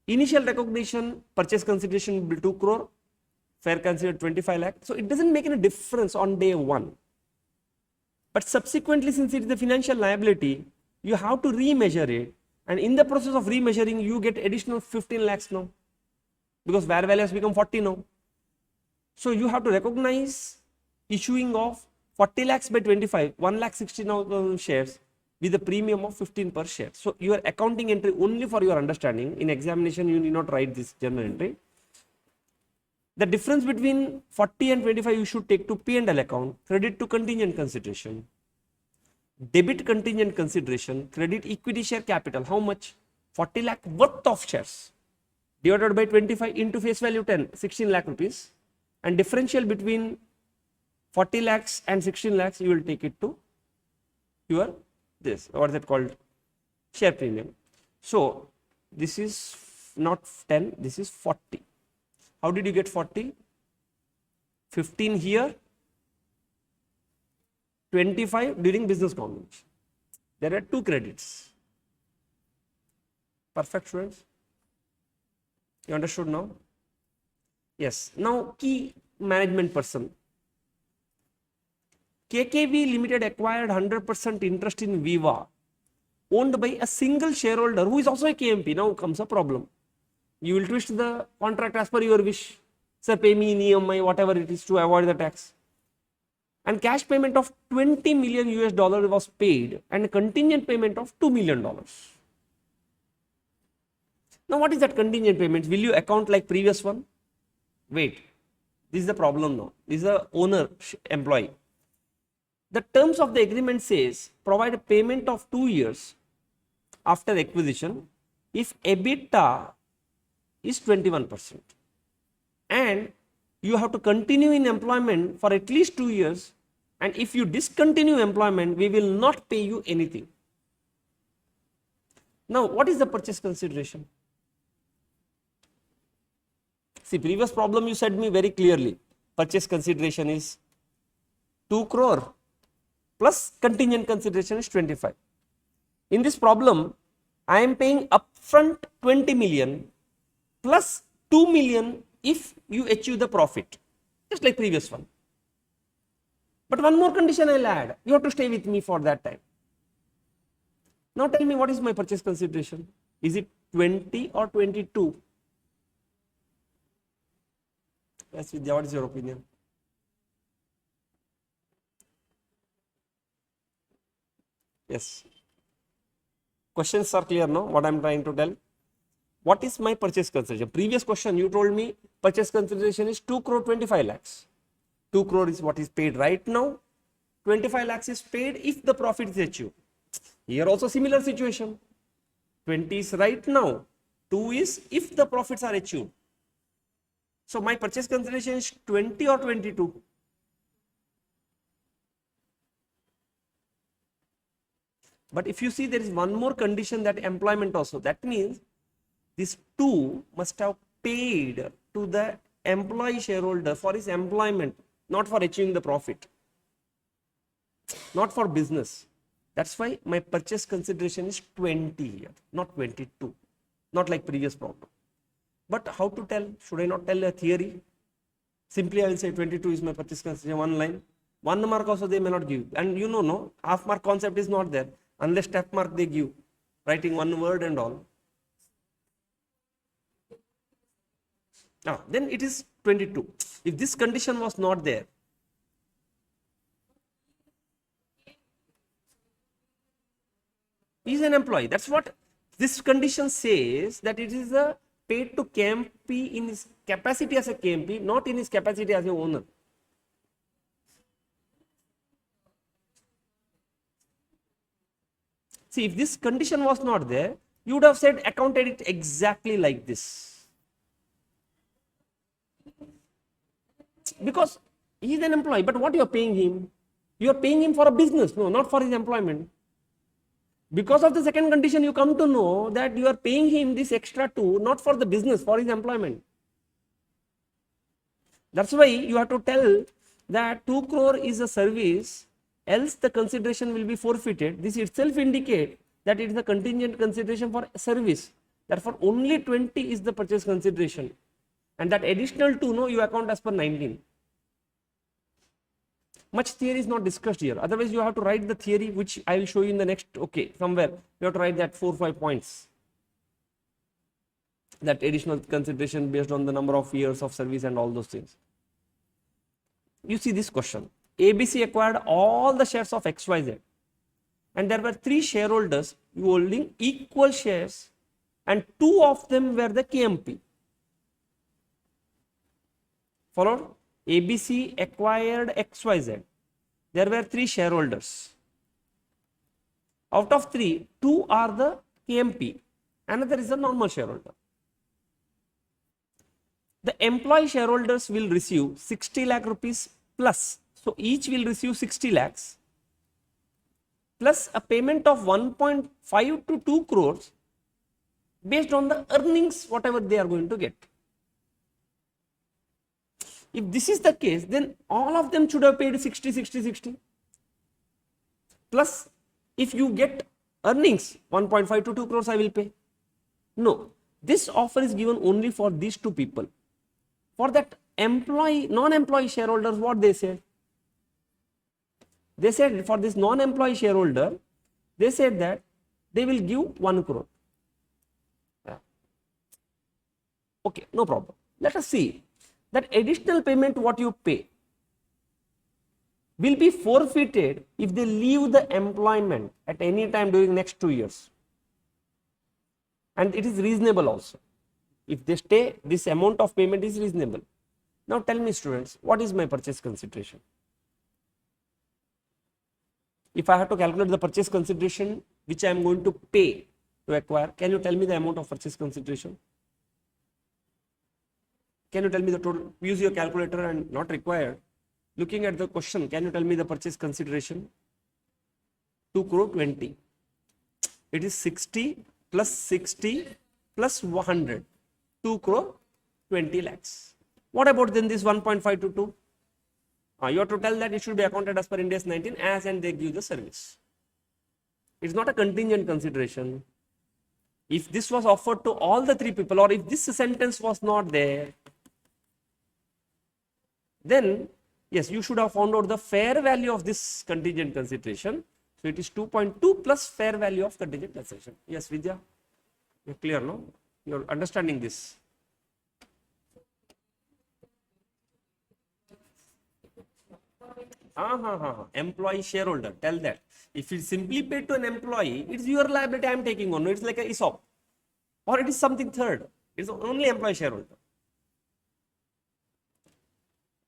initial recognition, purchase consideration will be 2 crore, fair considered 25 lakh. So it doesn't make any difference on day 1. But subsequently, since it is a financial liability, you have to remeasure it. And in the process of remeasuring, you get additional 15 lakhs now. Because fair value has become 40 now. So you have to recognize issuing of 40 lakhs by 25, 1,60,000 shares with a premium of 15 per share. So your accounting entry, only for your understanding, in examination you need not write this journal entry. The difference between 40 and 25 you should take to P&L account, credit to contingent consideration, debit contingent consideration, credit equity share capital. How much? 40 lakh worth of shares divided by 25 into face value 10, 16 lakh rupees, and differential between 40 lakhs and 16 lakhs you will take it to your this, what is it called, share premium. So this is not 10, this is 40. How did you get 40? 15 here, 25 during business combination. There are 2 credits. Perfect, students. You understood now? Yes. Now key management person. KKV Limited acquired 100% interest in Viva, owned by a single shareholder who is also a KMP. Now comes a problem. You will twist the contract as per your wish. Sir, pay me in EMI, whatever it is, to avoid the tax. And cash payment of $20 million was paid, and a contingent payment of $2 million. Now what is that contingent payment? Will you account like previous one? Wait, this is the problem now. This is the owner employee. The terms of the agreement says provide a payment of 2 years after acquisition if EBITDA is 21%. And you have to continue in employment for at least 2 years, and if you discontinue employment, we will not pay you anything. Now, what is the purchase consideration? See, previous problem you said me very clearly. Purchase consideration is 2 crore plus contingent consideration is 25. In this problem, I am paying upfront 20 million plus 2 million if you achieve the profit, just like previous one. But one more condition I'll add, you have to stay with me for that time. Now tell me, what is my purchase consideration? Is it 20 or 22? Yes, Vidya, what is your opinion? Yes. Questions are clear now, what I am trying to tell? What is my purchase consideration? Previous question you told me purchase consideration is 2 crore 25 lakhs. 2 crore is what is paid right now. 25 lakhs is paid if the profit is achieved. Here also similar situation. 20 is right now. 2 is if the profits are achieved. So my purchase consideration is 20 or 22? But if you see, there is one more condition, that employment also. That means these two must have paid to the employee shareholder for his employment, not for achieving the profit, not for business. That's why my purchase consideration is 20 here, not 22, not like previous problem. But how to tell? Should I not tell a theory? Simply I will say 22 is my purchase consideration, one line. 1 mark also they may not give. And you know, no, half mark concept is not there. Unless step mark they give, writing one word and all. Then it is 22. If this condition was not there, he is an employee. That's what this condition says, that it is a paid to KMP in his capacity as a KMP, not in his capacity as a owner. See, if this condition was not there, you would have said accounted it exactly like this. Because he is an employee, but what you are paying him? You are paying him for a business, no, not for his employment. Because of the second condition, you come to know that you are paying him this extra 2, not for the business, for his employment. That's why you have to tell that 2 crore is a service, else the consideration will be forfeited. This itself indicates that it is a contingent consideration for service. Therefore, only 20 is the purchase consideration. And that additional 2, no, you account as per 19. Much theory is not discussed here. Otherwise, you have to write the theory, which I will show you in the next, somewhere. You have to write that 4 or 5 points. That additional consideration based on the number of years of service and all those things. You see this question. ABC acquired all the shares of XYZ. And there were 3 shareholders holding equal shares, and 2 of them were the KMP. Followed? ABC acquired XYZ. There were 3 shareholders. Out of 3, 2 are the KMP. Another is a normal shareholder. The employee shareholders will receive 60 lakh rupees plus. So each will receive 60 lakhs plus a payment of 1.5 to 2 crores based on the earnings, whatever they are going to get. If this is the case, then all of them should have paid 60, 60, 60. Plus, if you get earnings, 1.5 to 2 crores I will pay. No, this offer is given only for these 2 people. For that employee, non-employee shareholders, what they said? They said for this non-employee shareholder, they said that they will give 1 crore. Okay, no problem. Let us see. That additional payment what you pay will be forfeited if they leave the employment at any time during next 2 years. And it is reasonable also. If they stay, this amount of payment is reasonable. Now tell me, students, what is my purchase consideration? If I have to calculate the purchase consideration which I am going to pay to acquire, can you tell me the amount of purchase consideration? Can you tell me the total? Use your calculator and not required. Looking at the question, can you tell me the purchase consideration? 2 crore 20. It is 60 plus 60 plus 100. 2 crore 20 lakhs. What about then this 1.5 to 2? You have to tell that it should be accounted as per Ind AS 19 as and they give the service. It's not a contingent consideration. If this was offered to all the 3 people, or if this sentence was not there, then yes, you should have found out the fair value of this contingent consideration. So it is 2.2 plus fair value of contingent consideration. Yes, Vidya, you're clear, no? You're understanding this. Employee shareholder, tell that. If it's simply paid to an employee, it's your liability I am taking on. It's like a ESOP. Or it is something third. It's only employee shareholder.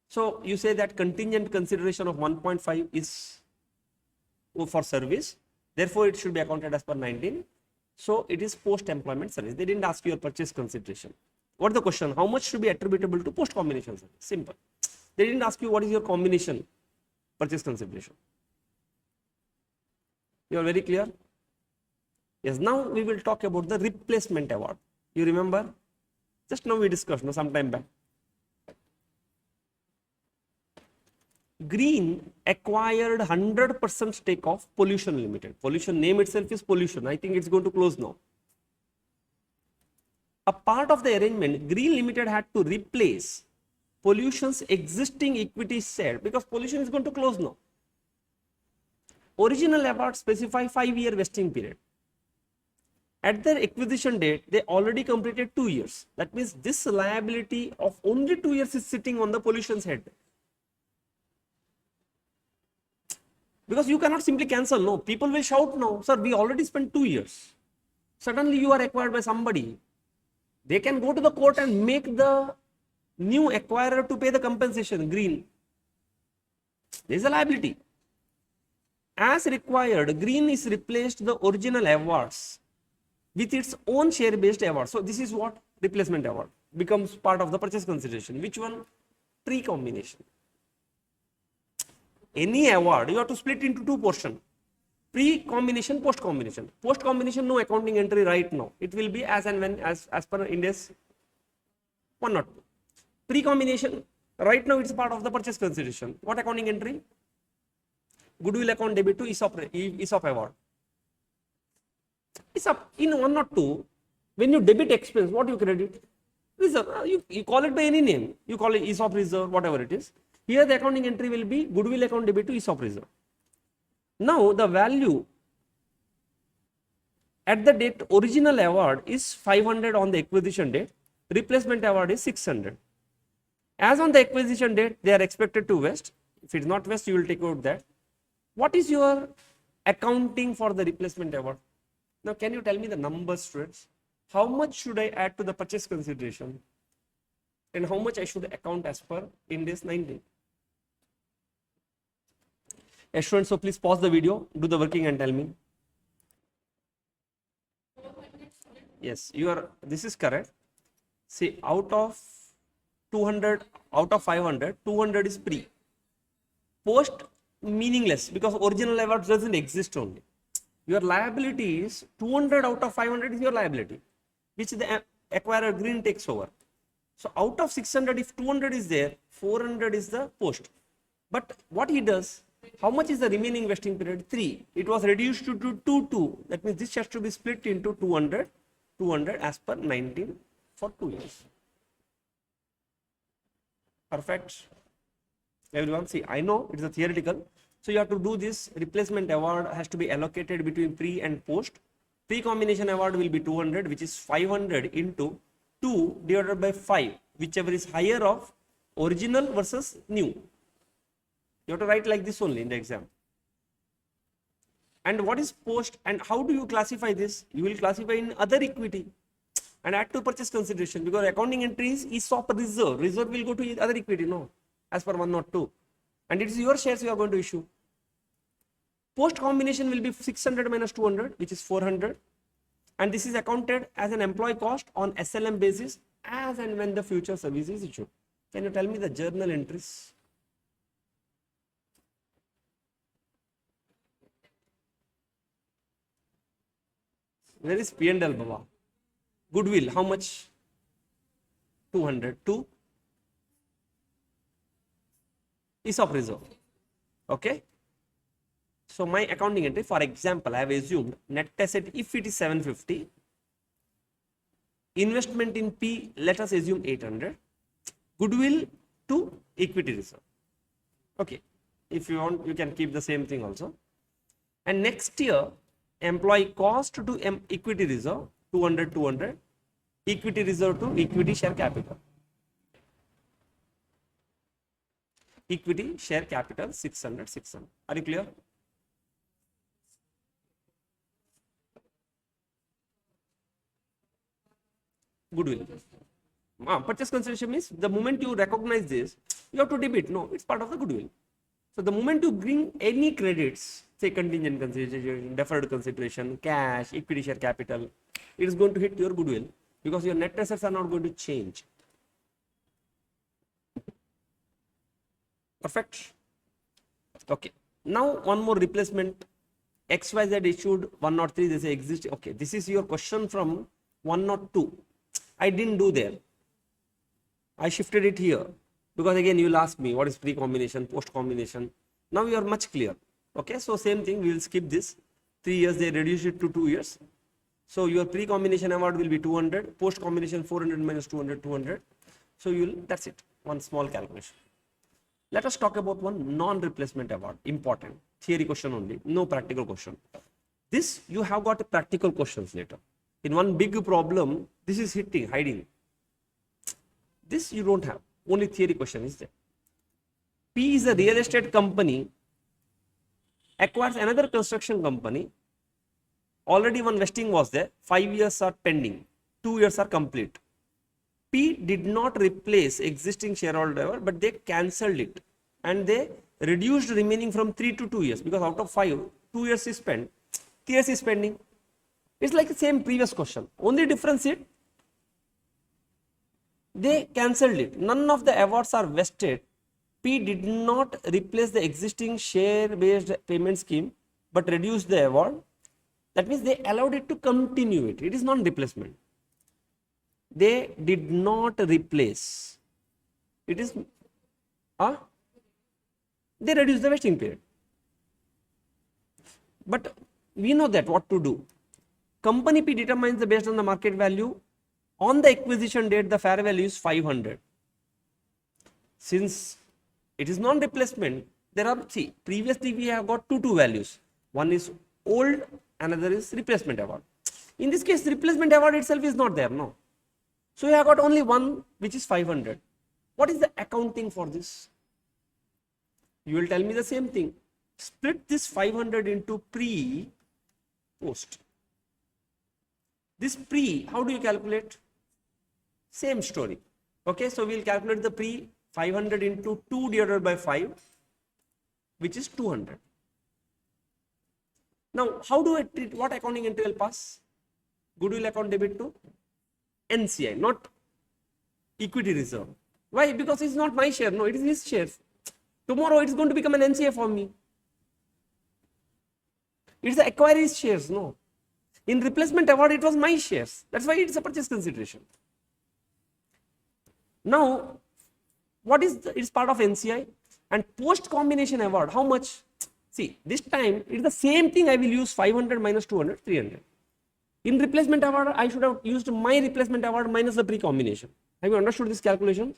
So you say that contingent consideration of 1.5 is for service. Therefore, it should be accounted as per 19. So it is post-employment service. They didn't ask you your purchase consideration. What's the question? How much should be attributable to post combination service? Simple. They didn't ask you what is your combination purchase consideration. You are very clear? Yes, now we will talk about the replacement award. You remember? Just now we discussed, some time back. Green acquired 100% stake of Pollution Limited. Pollution name itself is Pollution. I think it's going to close now. A part of the arrangement, Green Limited had to replace Pollution's existing equity share because Pollution is going to close now. Original award specify 5-year vesting period. At their acquisition date, they already completed 2 years. That means this liability of only 2 years is sitting on the Pollution's head. Because you cannot simply cancel. No, people will shout no, sir, we already spent 2 years. Suddenly you are acquired by somebody. They can go to the court and make the new acquirer to pay the compensation, Green. There is a liability. As required, Green is replaced the original awards with its own share-based award. So this is what? Replacement award. Becomes part of the purchase consideration. Which one? Pre-combination. Any award, you have to split into 2 portions. Pre-combination, post-combination. Post-combination, no accounting entry right now. It will be as and when, as per India's 102. Pre-combination, right now it's part of the purchase consideration. What accounting entry? Goodwill account debit to ESOP award. ESOP, in 102, when you debit expense, what you credit? Reserve. You call it by any name. You call it ESOP reserve, whatever it is. Here the accounting entry will be goodwill account debit to ESOP reserve. Now the value at the date original award is 500 on the acquisition date. Replacement award is 600. As on the acquisition date, they are expected to vest. If it is not vest, you will take out that. What is your accounting for the replacement award? Now can you tell me the numbers, students? How much should I add to the purchase consideration? And how much I should account as per Ind-AS 19? Yes, students, so please pause the video, do the working and tell me. Yes, this is correct. See, out of 200, out of 500, 200 is pre. Post meaningless because original award doesn't exist only. Your liability is 200 out of 500 is your liability, which the acquirer Green takes over. So out of 600, if 200 is there, 400 is the post. But what he does, how much is the remaining vesting period? 3. It was reduced to 2. That means this has to be split into 200 as per 19 for 2 years. Perfect. Everyone, see, I know it is a theoretical. So you have to do this. Replacement award has to be allocated between pre and post. Pre-combination award will be 200, which is 500 into 2 divided by 5, whichever is higher of original versus new. You have to write like this only in the exam. And what is post and how do you classify this? You will classify in other equity and add to purchase consideration because accounting entries is ESOP reserve. Reserve will go to other equity, no, as per 102. And it is your shares you are going to issue. Post combination will be 600 minus 200, which is 400. And this is accounted as an employee cost on SLM basis as and when the future service is issued. Can you tell me the journal entries? Where is P&L, Baba? Goodwill, how much? 200. 2. ESOP reserve. Okay. So my accounting entry, for example, I have assumed net asset if it is 750, investment in P, let us assume 800, goodwill to equity reserve. Okay. If you want, you can keep the same thing also. And next year, employee cost to equity reserve 200, equity reserve to equity share capital. Equity share capital 600. Are you clear? Goodwill. Purchase consideration means the moment you recognize this, you have to debit. No, it's part of the goodwill. So the moment you bring any credits, say contingent consideration, deferred consideration, cash, equity share capital, it is going to hit your goodwill. because your net assets are not going to change. Perfect. Okay. Now one more replacement. XYZ issued 103. This exists. Okay. This is your question from 102. I didn't do there. I shifted it here because again you will ask me what is pre-combination, post-combination. Now you are much clear. Okay. So same thing. We will skip this. 3 years they reduce it to 2 years. So your pre-combination award will be 200. Post-combination 400 minus 200, 200. So you will. That's it. One small calculation. Let us talk about one non-replacement award. Important. Theory question only. No practical question. This you have got practical questions later. In one big problem, this is hiding. This you don't have. Only theory question is there. P is a real estate company, acquires another construction company. Already one vesting was there. 5 years are pending. 2 years are complete. P did not replace existing shareholder, but they cancelled it and they reduced remaining from 3 to 2 years, because out of 5, 2 years is spent, 3 years is pending. It's like the same previous question. Only difference is they cancelled it. None of the awards are vested. P did not replace the existing share-based payment scheme, but reduced the award. That means they allowed it to continue it. It is non-replacement. They did not replace. It is, they reduced the vesting period. But we know that what to do. Company P determines the based on the market value. On the acquisition date, the fair value is 500. Since it is non-replacement, there are, see, previously we have got two values. One is old, another is replacement award. In this case, replacement award itself is not there, no. So we have got only one, which is 500. What is the accounting for this? You will tell me the same thing. Split this 500 into pre, post. This pre, how do you calculate? Same story. Okay, so we will calculate the pre 500 into 2 divided by 5, which is 200. Now, how do I treat, what accounting entry will pass? Goodwill account debit to NCI, not equity reserve. Why? Because it's not my share. No, it is his shares. Tomorrow it's going to become an NCI for me. It's the acquiree's shares. No. In replacement award, it was my shares. That's why it's a purchase consideration. Now, what is it's part of NCI and post combination award? How much? See, this time it's the same thing. I will use 500 minus 200, 300. In replacement award, I should have used my replacement award minus the pre-combination. Have you understood this calculation?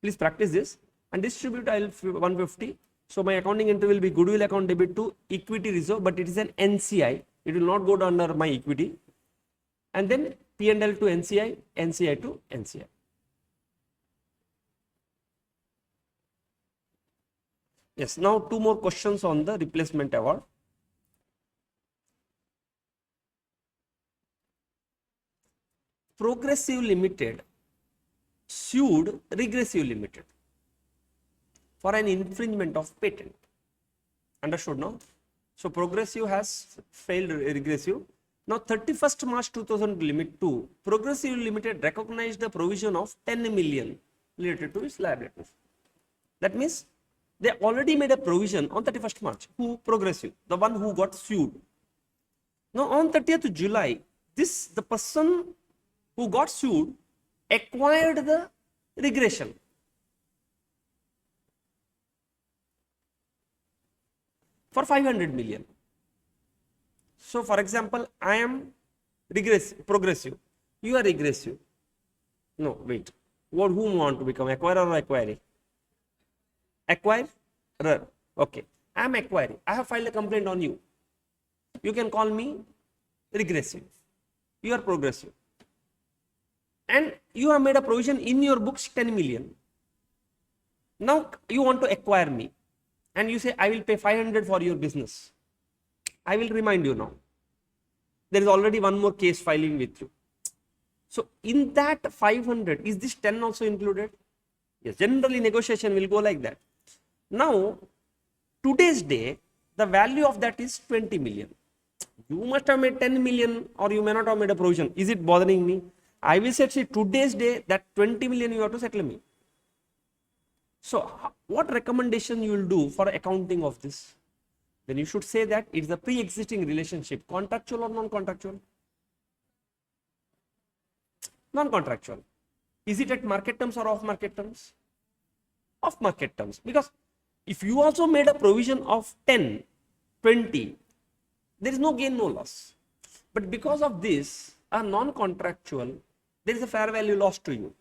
Please practice this and distribute 150. So my accounting entry will be goodwill account debit to equity reserve, but it is an NCI. It will not go under my equity. And then P&L to NCI, NCI to NCI. Yes, now two more questions on the replacement award. Progressive Limited sued Regressive Limited for an infringement of patent. Understood now? So Progressive has failed Regressive. Now 31st March 2002, Progressive Limited recognized the provision of 10 million related to its liabilities. That means they already made a provision on 31st March. Who? Progressive, the one who got sued. Now on 30th July, the person who got sued acquired the regression. For 500 million. So for example, I am progressive. You are regressive. No, wait. Whom want to become? Acquirer or acquiree? Acquirer. Okay. I am acquiring. I have filed a complaint on you. You can call me regressive. You are progressive. And you have made a provision in your books 10 million. Now you want to acquire me. And you say, I will pay 500 for your business. I will remind you now. There is already one more case filing with you. So in that 500, is this 10 also included? Yes, generally negotiation will go like that. Now, today's day, the value of that is 20 million. You must have made 10 million or you may not have made a provision. Is it bothering me? I will say, see, today's day, that 20 million you have to settle me. So what recommendation you will do for accounting of this? Then you should say that it's a pre-existing relationship, contractual or non-contractual? Non-contractual. Is it at market terms or off market terms? Off market terms. Because if you also made a provision of 10, 20, there is no gain, no loss. But because of this, a non-contractual, there is a fair value loss to you.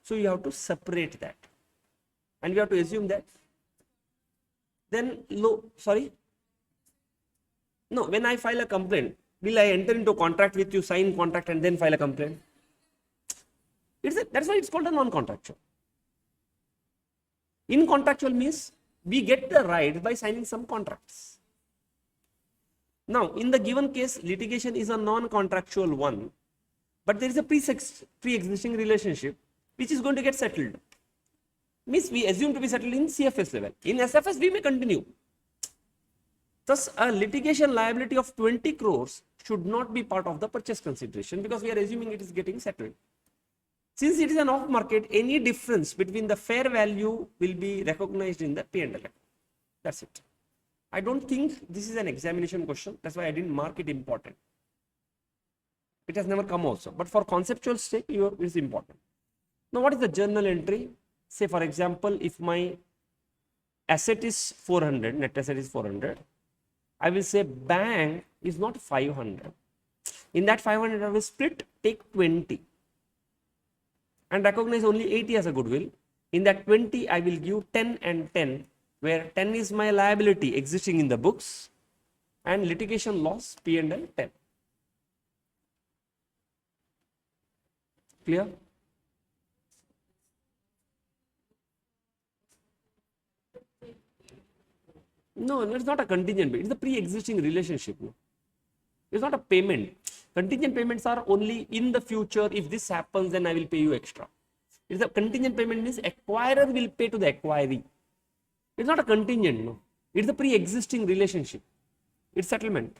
So you have to separate that. And we have to assume that. Then, no, when I file a complaint, will I enter into a contract with you, sign contract and then file a complaint? That's why it's called a non-contractual. In contractual means we get the right by signing some contracts. Now, in the given case, litigation is a non-contractual one, but there is a pre-existing relationship which is going to get settled. Means we assume to be settled in CFS level. In SFS, we may continue. Thus, a litigation liability of 20 crores should not be part of the purchase consideration because we are assuming it is getting settled. Since it is an off market, any difference between the fair value will be recognized in the P&L account. That's it. I don't think this is an examination question. That's why I didn't mark it important. It has never come also. But for conceptual sake, it is important. Now, what is the journal entry? Say, for example, if my asset is 400, net asset is 400, I will say bank is not 500. In that 500, I will split, take 20. And recognize only 80 as a goodwill. In that 20, I will give 10 and 10, where 10 is my liability existing in the books and litigation loss P&L 10. Clear? No, it's not a contingent payment. It's a pre-existing relationship. It's not a payment. Contingent payments are only in the future. If this happens, then I will pay you extra. It's a contingent payment means acquirer will pay to the acquiree. It's not a contingent, no. It's a pre-existing relationship. It's settlement.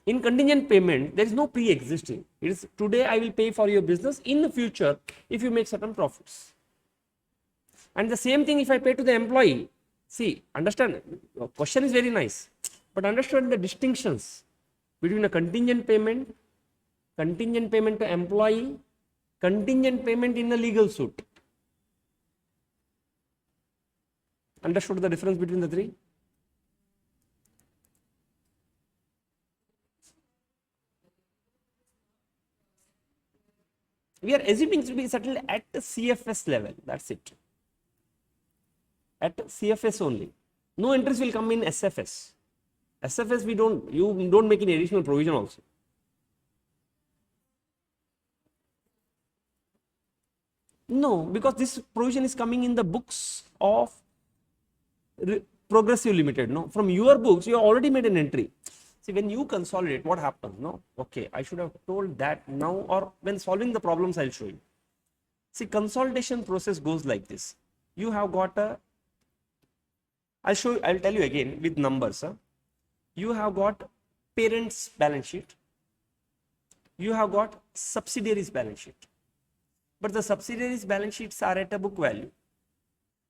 In contingent payment, there is no pre-existing. It is today I will pay for your business. In the future, if you make certain profits. And the same thing if I pay to the employee. See, understand, your question is very nice, but understand the distinctions between a contingent payment to employee, contingent payment in a legal suit. Understood the difference between the three? We are assuming to be settled at the CFS level. That's it. At CFS only. No interest will come in SFS. SFS you don't make any additional provision also. No, because this provision is coming in the books of Progressive Limited. No, from your books, you have already made an entry. See, when you consolidate, what happens? No, okay, I should have told that now, or when solving the problems, I'll show you. See, consolidation process goes like this. You have got a, I'll tell you again with numbers. You have got parents' balance sheet. You have got subsidiaries' balance sheet. But the subsidiaries' balance sheets are at a book value.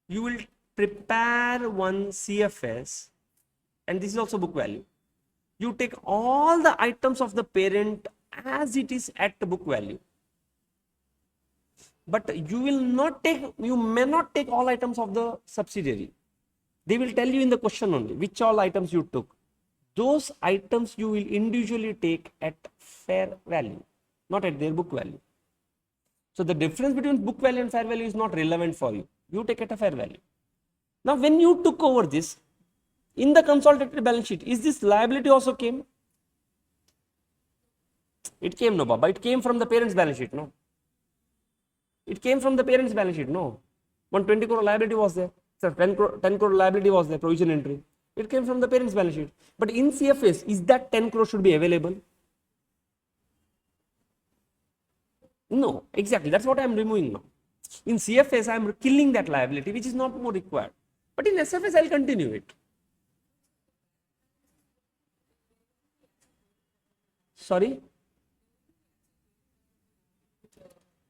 You will prepare one CFS, and this is also book value. You take all the items of the parent as it is at the book value. But you may not take all items of the subsidiary. They will tell you in the question only which all items you took. Those items you will individually take at fair value, not at their book value. So the difference between book value and fair value is not relevant for you. You take at a fair value. Now, when you took over this, in the consolidated balance sheet, is this liability also came? It came, no, Baba. It came from the parent's balance sheet, no. It came from the parent's balance sheet, no. 120 crore liability was there. So 10 crore liability was there, provision entry. It came from the parent's balance sheet. But in CFS, is that 10 crore should be available? No, exactly. That's what I am removing now. In CFS, I am killing that liability, which is not more required. But in SFS, I will continue it. Sorry?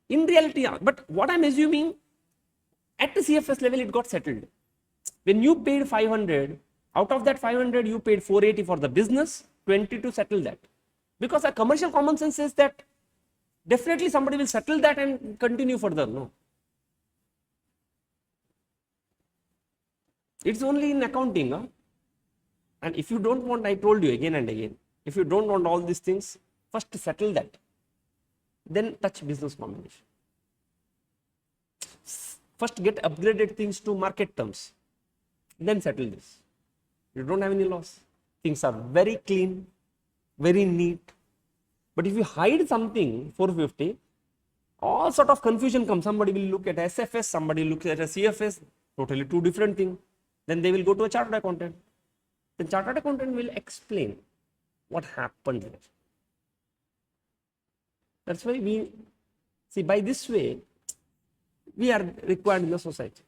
In reality, but what I'm assuming, at the CFS level, it got settled. When you paid 500, out of that 500, you paid 480 for the business, 20 to settle that. Because a commercial common sense says that definitely somebody will settle that and continue further. No. It's only in accounting. Huh? And if you don't want, I told you again and again, if you don't want all these things, first settle that. Then touch business combination. First get upgraded things to market terms. Then settle this. You don't have any loss. Things are very clean, very neat. But if you hide something 450, all sort of confusion comes. Somebody will look at SFS, somebody looks at a CFS, totally two different things. Then they will go to a chartered accountant. The chartered accountant will explain what happened there. That's why we see, by this way, we are required in the society.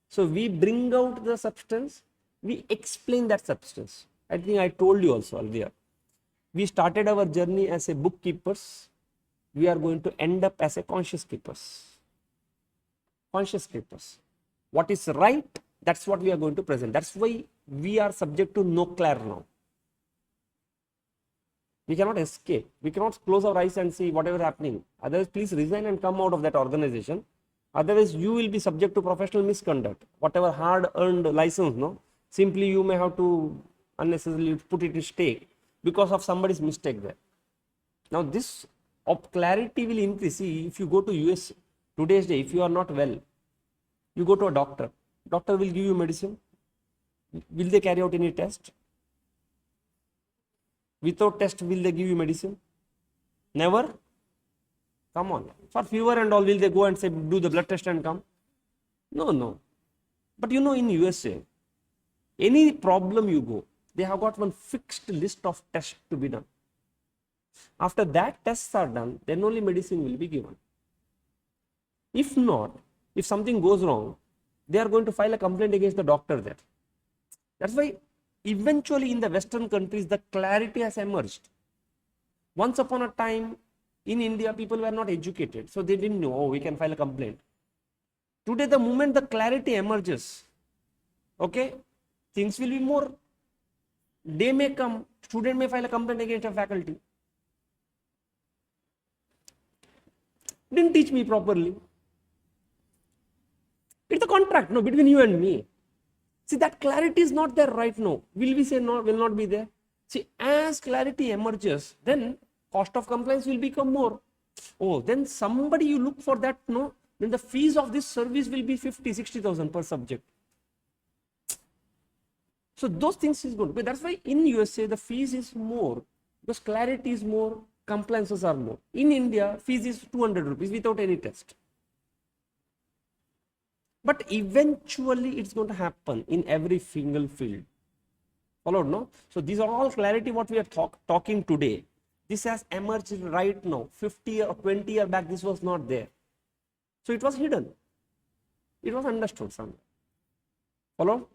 So we bring out the substance, we explain that substance. I think I told you also earlier. We started our journey as a bookkeepers. We are going to end up as a conscious keepers. Conscious keepers. What is right, that's what we are going to present. That's why we are subject to no clear now. We cannot escape. We cannot close our eyes and see whatever happening. Otherwise, please resign and come out of that organization. Otherwise, you will be subject to professional misconduct. Whatever hard-earned license, no, simply you may have to unnecessarily put it in stake because of somebody's mistake there. Now, this of clarity will increase. See, if you go to US today's day, if you are not well, you go to a doctor. Doctor will give you medicine. Will they carry out any test? Without test, will they give you medicine? Never. Come on. For fever and all, will they go and say, do the blood test and come? No, no. But you know, in USA, any problem you go, they have got one fixed list of tests to be done. After that tests are done, then only medicine will be given. If not, if something goes wrong, they are going to file a complaint against the doctor there. That's why eventually in the Western countries, the clarity has emerged. Once upon a time, in India, people were not educated, so they didn't know, oh, we can file a complaint. Today, the moment the clarity emerges, okay, things will be more. Day may come, student may file a complaint against a faculty. Didn't teach me properly. It's a contract, no, between you and me. See, that clarity is not there right now. Will we say no, will not be there? See, as clarity emerges, then cost of compliance will become more. Oh, then somebody you look for that, no, then the fees of this service will be 50, 60,000 per subject. So those things is good. But that's why in USA, the fees is more, because clarity is more, compliances are more. In India, fees is 200 rupees without any test. But eventually it's going to happen in every single field. Followed, no? So these are all clarity what we are talking today. This has emerged right now. 50 or 20 years back, this was not there. So it was hidden. It was understood somewhere. Follow?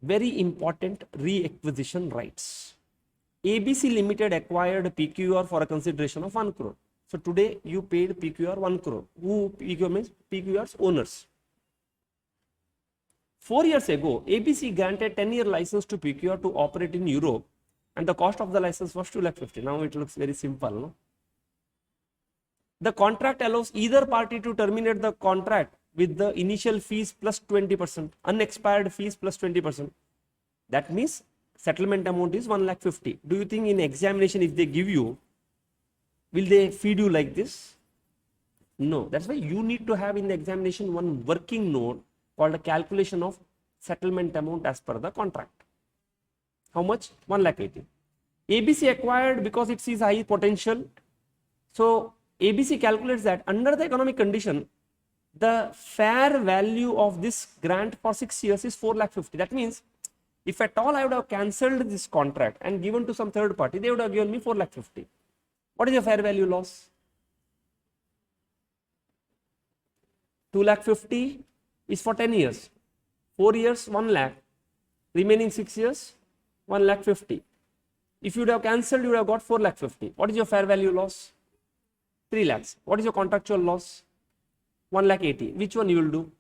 Very important re-acquisition rights. ABC Limited acquired PQR for a consideration of 1 crore. So today you paid PQR 1 crore. Who PQR means? PQR's owners. 4 years ago, ABC granted 10-year license to PQR to operate in Europe, and the cost of the license was 2,50,000. Now it looks very simple, no? The contract allows either party to terminate the contract with the initial fees plus 20%, unexpired fees plus 20%. That means settlement amount is 1,50,000. Do you think in examination, if they give you, will they feed you like this? No. That's why you need to have in the examination one working note called a calculation of settlement amount as per the contract. How much? 1,80,000. ABC acquired because it sees high potential. So ABC calculates that under the economic condition, the fair value of this grant for 6 years is 4,50,000. That means if at all I would have cancelled this contract and given to some third party, they would have given me 4,50,000. What is the fair value loss? 2,50,000 is for 10 years. 4 years, 1 lakh. Remaining 6 years, 1,50,000. If you would have cancelled, you would have got 4,50,000. What is your fair value loss? 3 lakhs. What is your contractual loss? 1,80,000. Which one you will do?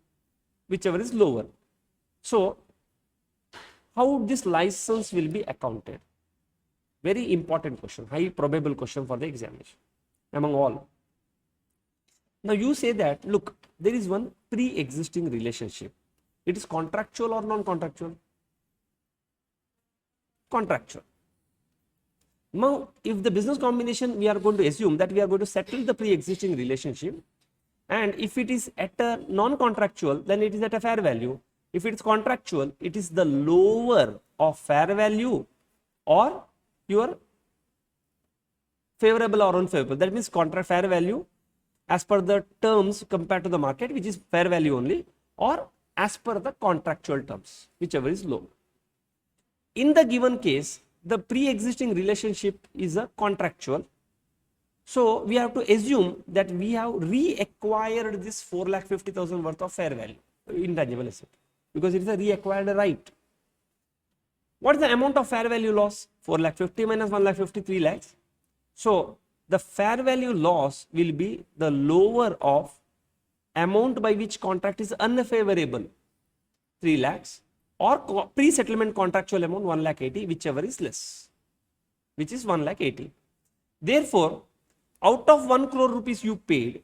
Whichever is lower. So, how this license will be accounted? Very important question, high probable question for the examination among all. Now you say that, look, there is one pre-existing relationship. It is contractual or non-contractual? Contractual. Now, if the business combination, we are going to assume that we are going to settle the pre-existing relationship, and if it is at a non-contractual, then it is at a fair value. If it is contractual, it is the lower of fair value or your favorable or unfavorable. That means contract fair value as per the terms compared to the market, which is fair value only, or as per the contractual terms, whichever is low. In the given case, the pre-existing relationship is a contractual. So we have to assume that we have reacquired this 4,50,000 worth of fair value, intangible asset, because it is a reacquired right. What is the amount of fair value loss? 4,50,000 minus 1,50,000, 3 lakhs. So the fair value loss will be the lower of amount by which contract is unfavorable, 3 lakhs, or pre-settlement contractual amount 1,80,000, whichever is less, which is 1,80,000. Therefore, out of 1 crore rupees you paid,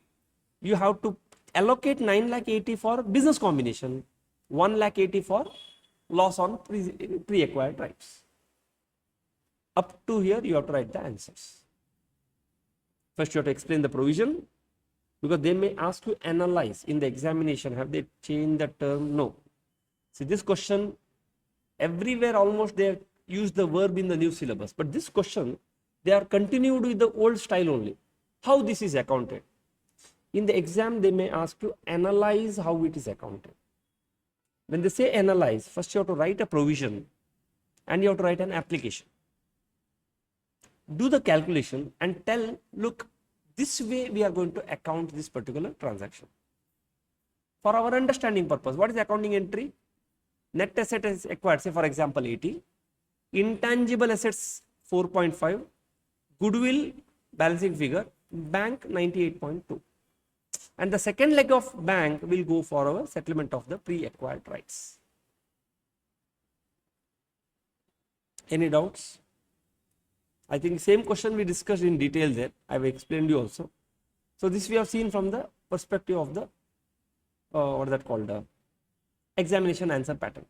you have to allocate 9,80,000 for business combination, 1,80,000 for loss on pre-acquired rights. Up to here, you have to write the answers. First, you have to explain the provision, because they may ask you analyze in the examination. Have they changed the term? No. See, this question, everywhere almost they use the verb in the new syllabus, but this question, they are continued with the old style only. How this is accounted? In the exam, they may ask you analyze how it is accounted. When they say analyze, first you have to write a provision and you have to write an application. Do the calculation and tell, look, this way we are going to account this particular transaction. For our understanding purpose, what is the accounting entry? Net asset is acquired, say for example 80, intangible assets 4.5, goodwill balancing figure, bank 98.2. And the second leg of bank will go for our settlement of the pre-acquired rights. Any doubts? I think same question we discussed in detail there. I have explained you also. So this we have seen from the perspective of the what is that called, examination answer pattern.